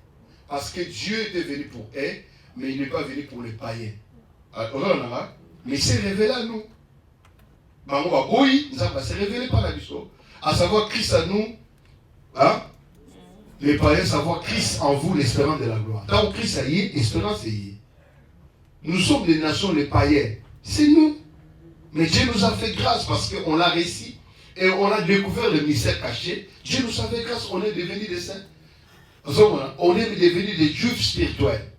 Parce que Dieu était venu pour eux, mais il n'est pas venu pour les païens. Mais il s'est révélé à nous. Oui, il s'est révélé par la mission. À savoir Christ à nous, hein? Les païens, savoir Christ en vous, l'espérance de la gloire. Tant que Christ a y est, l'espérance est y. Nous sommes des nations, les païens. C'est nous. Mais Dieu nous a fait grâce parce qu'on l'a réussi. Et on a découvert le mystère caché. Dieu nous a fait grâce, on est devenus des saints. On est devenus des juifs spirituels.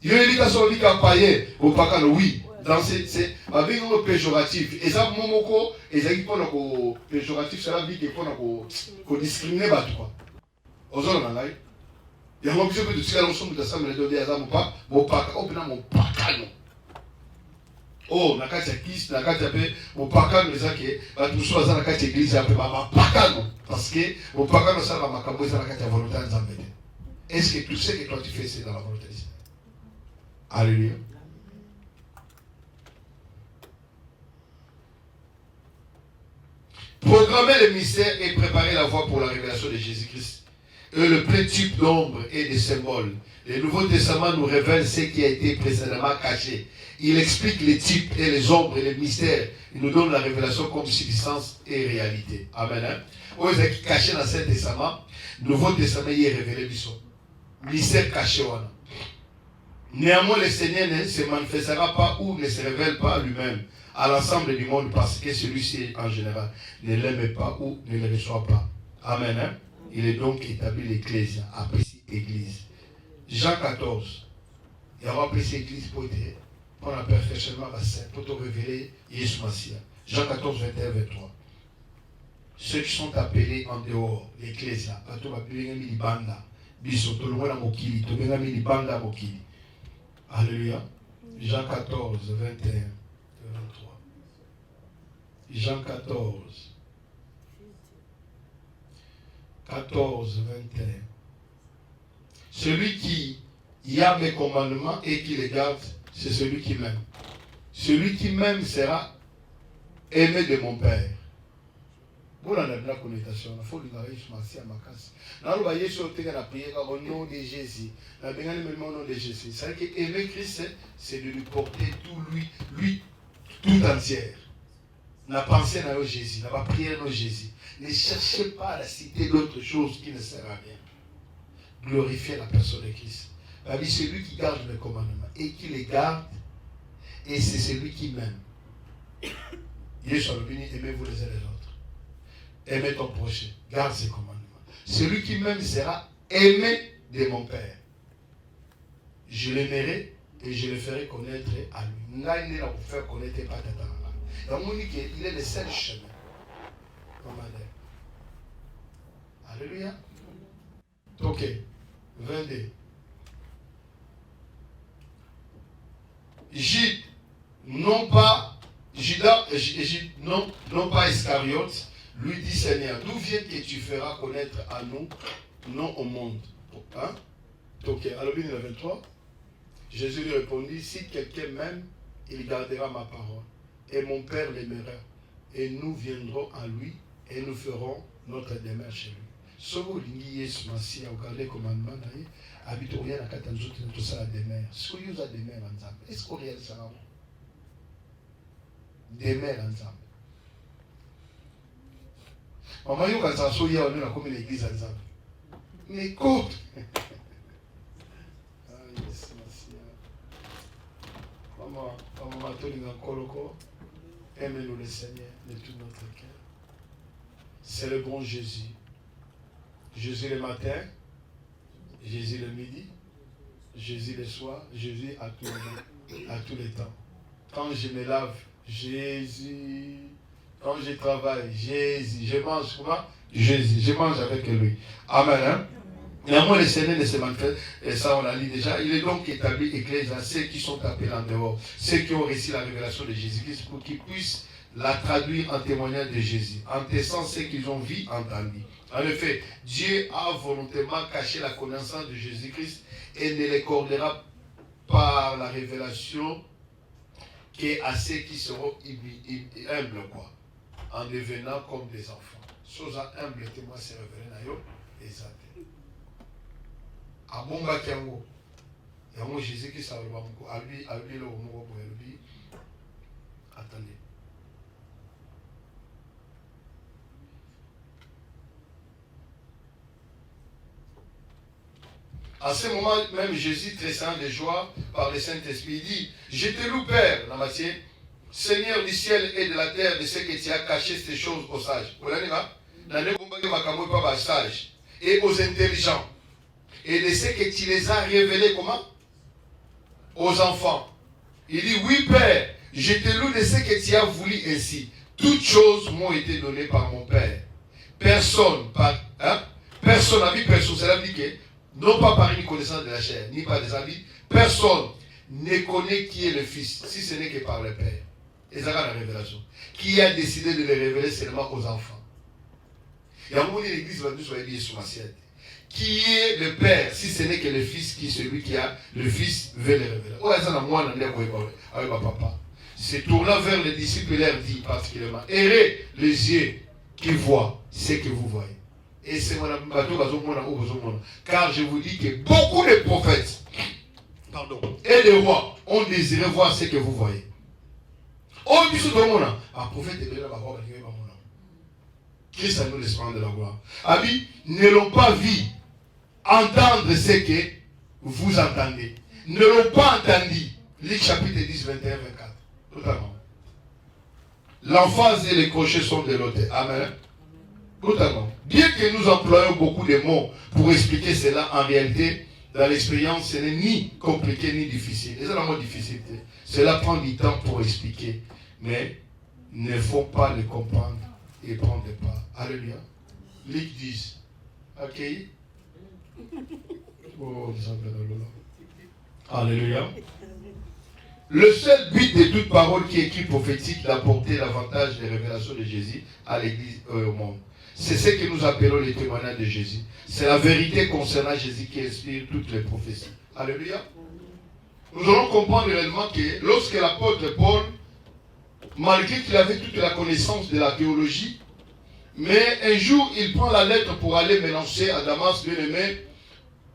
Il y a une éducation païen, au pacan, oui. Dans c'est avec un péjoratif. Et ça, momoko, et ça qui prend un péjoratif, c'est la vie qui prend un discriminer, bah, quoi. Aux autres, on a il y a un objet de tirer l'ensemble de l'assemblée de Dieu, mon papa, mon pacan. Oh, nakati ya Christ, nakati ya pe, mopakano ezake, batuso baza nakati ya église ya pe, mapakano. Parce que mopakano ça va makambo eza nakati ya volonté ya Nzambe. Est-ce que tout ce que toi tu fais, c'est dans la volonté de Dieu? Alléluia. Programmer le mystère et préparer la voie pour la révélation de Jésus-Christ. Le plein type d'ombre et de symboles. Le Nouveau Testament nous révèle ce qui a été précédemment caché. Il explique les types et les ombres et les mystères. Il nous donne la révélation comme substance et réalité. Amen. Où est caché dans l'Ancien Testament, le Nouveau Testament y est révélé. Mystère caché. Néanmoins, le Seigneur ne se manifestera pas ou ne se révèle pas lui-même à l'ensemble du monde parce que celui-ci, en général, ne l'aime pas ou ne le reçoit pas. Amen. Il est donc établi l'Église, appelé Église. Jean 14. Il y aura appelé Église pour être. On a perfectionnement la saint pour te révéler Jésus Messie. Jean 14, 21, 23. Ceux qui sont appelés en dehors, l'Église, Alléluia. Jean 14, 21, 23. Jean 14. 14, 21. Celui qui a mes commandements et qui les garde, c'est celui qui m'aime. Celui qui m'aime sera aimé de mon Père. Vous en avez la connotation. Il faut lui garder à ma casse. Là, vous voyez sur la prière au nom de Jésus. La bénédiction au nom de Jésus. C'est vrai qu'aimer Christ, c'est de lui porter lui tout entière. La pensée dans Jésus, la prière dans Jésus. Ne cherchez pas à la citer d'autres choses qui ne servent à rien. Glorifiez la personne de Christ. C'est celui qui garde mes commandements et qui les garde, et c'est celui qui m'aime. Jésus a béni, aimez-vous les uns les autres. Aimez ton prochain, garde ses commandements. Celui qui m'aime sera aimé de mon Père. Je l'aimerai et je le ferai connaître à lui. Il ne vous faire connaître pas il est le seul chemin. Alléluia. Ok. 22. Non pas Iscariote, lui dit Seigneur, d'où vient que tu feras connaître à nous, non au monde. Hein? Ok, alors le 23. Jésus lui répondit, si quelqu'un m'aime, il gardera ma parole. Et mon Père l'aimera. Et nous viendrons à lui et nous ferons notre demeure chez lui. Sobo lingi Yesu Masi a regardé commandement d'ailleurs. Habite au rien à quatre ans tout ça la demeure. Ce que vous a demeure en Zambie. Est-ce qu'on réalise ça? Demeure en Zambie. Maman yo quand ça soya on a comme l'église en Zambie. Mais quoi? Ah Yesu Masi. Maman tolinga koloko. Aimez-nous le Seigneur de tout notre cœur. C'est le bon Jésus. Jésus le matin, Jésus le midi, Jésus le soir, Jésus à tous les temps. Quand je me lave, Jésus. Quand je travaille, Jésus. Je mange comment? Jésus. Je mange avec lui. Amen. Hein? Néanmoins, le Seigneur ne se manifeste, et ça on l'a dit déjà, il est donc établi éclairé à ceux qui sont appelés en dehors, ceux qui ont reçu la révélation de Jésus-Christ pour qu'ils puissent la traduire en témoignage de Jésus, en testant ce qu'ils ont vu, entendu. En effet, Dieu a volontairement caché la connaissance de Jésus-Christ et ne l'accordera par la révélation qu'à ceux qui seront humbles, quoi, en devenant comme des enfants. Chose humble, témoin se révéler à eux, et ça. À mon bakiango, et à mon Jésus qui s'en va à lui le mot pour lui. Attendez. À ce moment même, Jésus, tressaillant de joie par le Saint-Esprit, dit, je te loue, Père, la matière, Seigneur du ciel et de la terre, de ce que tu as caché ces choses aux sages. Vous l'avez dit, et aux intelligents. Et de ce que tu les as révélés, comment? Aux enfants. Il dit, oui Père, je te loue de ce que tu as voulu ainsi. Toutes choses m'ont été données par mon Père. Personne, personne, cela veut dire que, non pas par une connaissance de la chair, ni par des habits, personne ne connaît qui est le Fils, si ce n'est que par le Père. Et ça, la révélation. Qui a décidé de le révéler seulement aux enfants. Et à un moment, l'église va nous soigner sur ma siette. Qui est le Père, si ce n'est que le Fils, qui est celui qui a le Fils, veut le révéler. Oh, ça n'a moi, avec ma papa. Se tournant vers les disciples, il leur dit particulièrement, ayez les yeux qui voient ce que vous voyez. Et c'est mon bateau, car je vous dis que beaucoup de prophètes et de rois ont désiré voir ce que vous voyez. Oh, un prophète est là, Christ a nous l'espérance de la gloire. Abi, ne l'ont pas vu entendre ce que vous entendez. Ne l'ont pas entendu. Luc chapitre 10, 21, 24. Totalement. L'emphase et les crochets sont de l'autre. Amen. Totalement. Bien que nous employons beaucoup de mots pour expliquer cela, en réalité, dans l'expérience, ce n'est ni compliqué ni difficile. Et c'est la mot difficulté. Cela prend du temps pour expliquer. Mais ne faut pas le comprendre et prendre des pas. Alléluia. Luc 10. Ok. Oh, alléluia. Le seul but de toute parole qui est écrite prophétique, d'apporter l'avantage des révélations de Jésus à l'Église et au monde. C'est ce que nous appelons les témoignages de Jésus. C'est la vérité concernant Jésus qui inspire toutes les prophéties. Alléluia. Nous allons comprendre réellement que lorsque l'apôtre Paul, malgré qu'il avait toute la connaissance de la théologie, mais un jour il prend la lettre pour aller mélanger à Damas, bien aimé,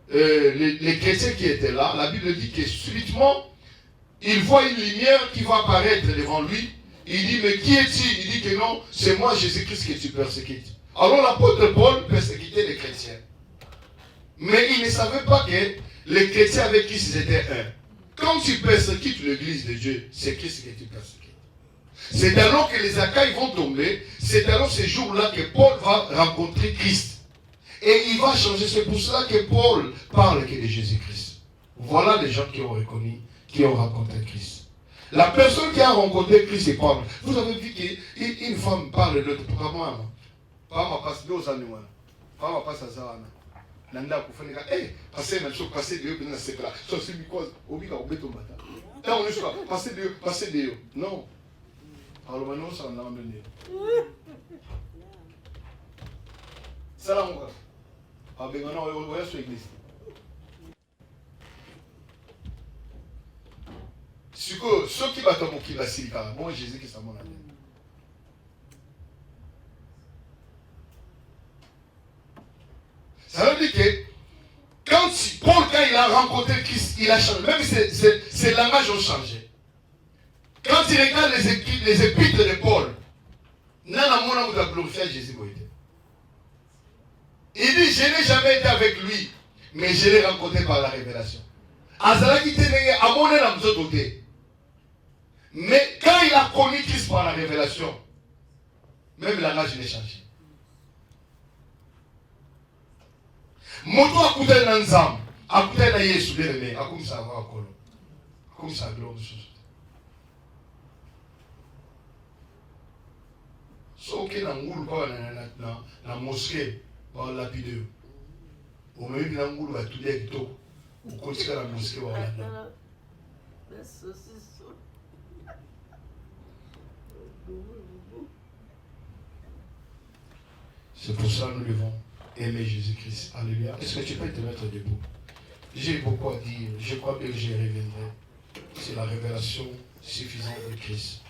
les chrétiens qui étaient là. La Bible dit que subitement, il voit une lumière qui va apparaître devant lui. Il dit, mais qui es-tu? Il dit que non, c'est moi Jésus-Christ que tu persécutes. Alors l'apôtre Paul persécutait les chrétiens. Mais il ne savait pas que les chrétiens avec Christ étaient un. Quand tu persécutes l'église de Dieu, c'est Christ que tu persécutes. C'est alors que les Achaïs vont tomber, c'est alors ces jours-là que Paul va rencontrer Christ. Et il va changer. C'est pour cela que Paul parle que de Jésus-Christ. Voilà les gens qui ont reconnu, qui ont rencontré Christ. La personne qui a rencontré Christ, c'est Paul. Vous avez vu qu'une femme parle de l'autre. Pas ma passe deux années. Pas ma passe à ça. Nanda kufanya passer na sio passer de bien c'est là so c'est because obika obeto mata là on est sur passer de non alors maintenant ça on a amené salam ka abengana oya sur église siko soki bato mokila silika moi Jésus qui ça mon ami. Ça veut dire que quand Paul, quand il a rencontré Christ, il a changé. Même ses langages ont changé. Quand il regarde les épîtres de Paul, Nana Mona vous a glorifié Jésus. Il dit, je n'ai jamais été avec lui, mais je l'ai rencontré par la révélation. Mais quand il a connu Christ par la révélation, même le langage n'a changé. Moto akutana na nzambe, akutana na Yesu bien-aimé, akumisa akolo. Akumisa gloire sous. So ke na ngulu kwa na mosquée wa lapide. O mebi na ngulu atulia kitoko. Ukotika na mosquée wa lapide. C'est pour ça que nous devons aimer Jésus-Christ. Alléluia. Est-ce que tu peux te mettre debout? J'ai beaucoup à dire. Je crois que j'y reviendrai. C'est la révélation suffisante de Christ.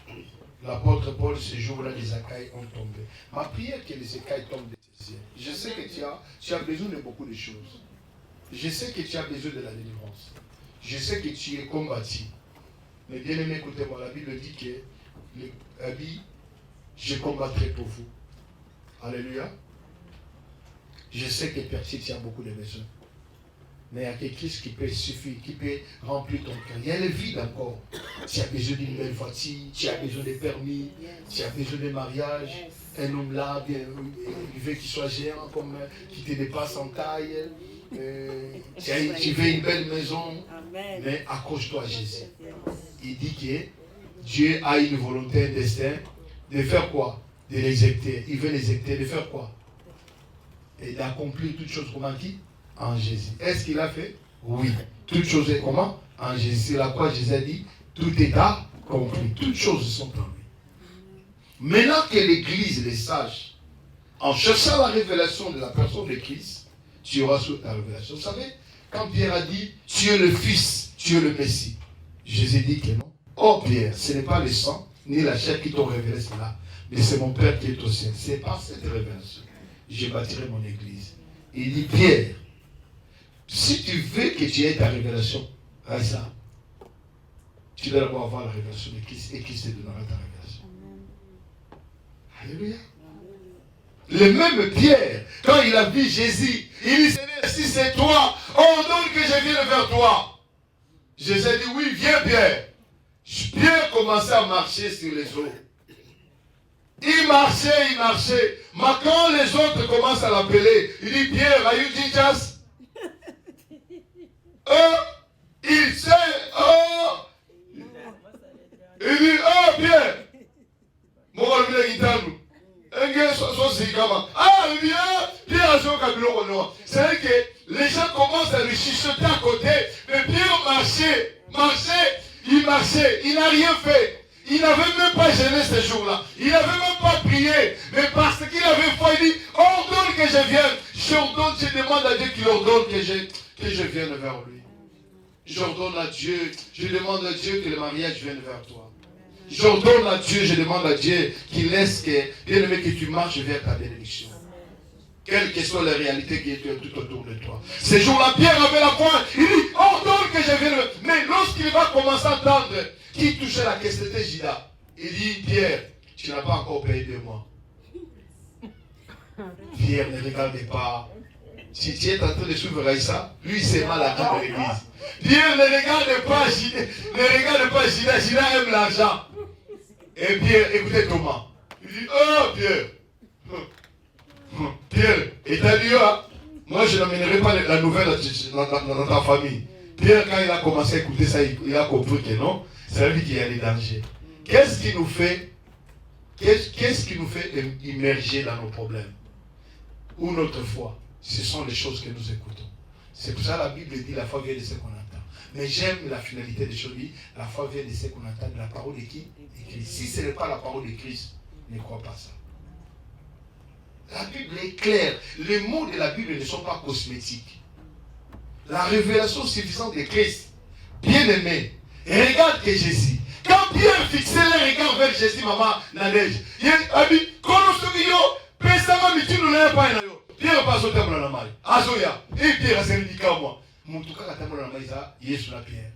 L'apôtre Paul, ce jour-là, les écailles ont tombé. Ma prière est que les écailles tombent de tes yeux. Je sais que tu as besoin de beaucoup de choses. Je sais que tu as besoin de la délivrance. Je sais que tu es combattu. Mais bien aimé, écoutez-moi, la Bible dit que je combattrai pour vous. Alléluia. Je sais que Percy, tu as beaucoup de besoins. Mais il y a quelque chose qui peut suffire, qui peut remplir ton cœur. Il y a le vide encore. Tu as besoin d'une nouvelle voiture, tu as besoin de permis, tu as besoin de mariage. Un homme là, il veut qu'il soit géant, comme qui te dépasse en taille. Tu veux une belle maison. Mais accroche-toi à Jésus. Il dit que Dieu a une volonté, un destin, de faire quoi? De l'exécuter. Il veut l'exécuter, de faire quoi? Et d'accomplir toutes choses comment dit? En Jésus. Est-ce qu'il a fait? Oui. Toutes choses est comment? En Jésus. C'est la quoi Jésus a dit? Tout est accompli. Toutes choses sont en lui. Maintenant que l'Église, les sages, en cherchant la révélation de la personne de Christ, tu auras la révélation. Vous savez, quand Pierre a dit, tu es le Fils, tu es le Messie, Jésus dit que non. Oh Pierre, ce n'est pas le sang, ni la chair qui t'ont révélé cela, mais c'est mon Père qui est au ciel. C'est par cette révélation je bâtirai mon église. Il dit, Pierre, si tu veux que tu aies ta révélation, ça, tu dois d'abord avoir la révélation de Christ et Christ te donnera ta révélation. Alléluia. Le même Pierre, quand il a vu Jésus, il dit, Seigneur, si c'est toi, ordonne que je vienne vers toi. Jésus dit, oui, viens Pierre. Pierre commençait à marcher sur les eaux. Il marchait. Mais quand les autres commencent à l'appeler, il dit, Pierre, are you Jesus? Il sait, il dit, Pierre. C'est que les gens commencent à le chuchoter à côté, mais Pierre marchait. Il marchait, il n'a rien fait. Il n'avait même pas gêné ce jour-là. Il n'avait même pas prié. Mais parce qu'il avait foi, il dit, ordonne que je vienne. Je demande à Dieu qu'il ordonne que je vienne vers lui. J'ordonne à Dieu, je demande à Dieu que le mariage vienne vers toi. J'ordonne à Dieu, je demande à Dieu qu'il laisse que, bien aimé, que tu marches vers ta bénédiction. Quelles que soient les réalités qui étaient tout autour de toi. Ce jour-là, Pierre avait la foi. Il dit, ordonne que je vienne. Mais lorsqu'il va commencer à entendre qui touchait la caisse, c'était Judas. Il dit, Pierre, tu n'as pas encore payé de moi. Pierre ne regarde pas. Si tu es en train de suivre Raïssa, lui c'est mal à de l'église. Pierre ne regarde pas Judas. Judas aime l'argent. Et Pierre, écoutez Thomas. Il dit, oh Pierre. Pierre, et t'as dit, moi je n'amènerai pas la nouvelle dans ta famille. Pierre, quand il a commencé à écouter ça, il a compris que non, c'est lui qui a des dangers. Qu'est-ce qui nous fait immerger dans nos problèmes? Ou notre foi? Ce sont les choses que nous écoutons. C'est pour ça que la Bible dit la foi vient de ce qu'on entend. Mais j'aime la finalité des choses. La foi vient de ce qu'on entend, de la parole de qui? De Christ. Si ce n'est pas la parole de Christ, ne crois pas ça. La Bible est claire. Les mots de la Bible ne sont pas cosmétiques. La révélation suffisante de Christ, bien aimé, regarde que Jésus. Quand Pierre fixait les regards vers Jésus, maman, la neige, il a dit, Pierre passe au terme de la maille. Azoya. Et Pierre a servi du cas moi. Mon tout cas, à terme de la maille, Yesu la Pierre.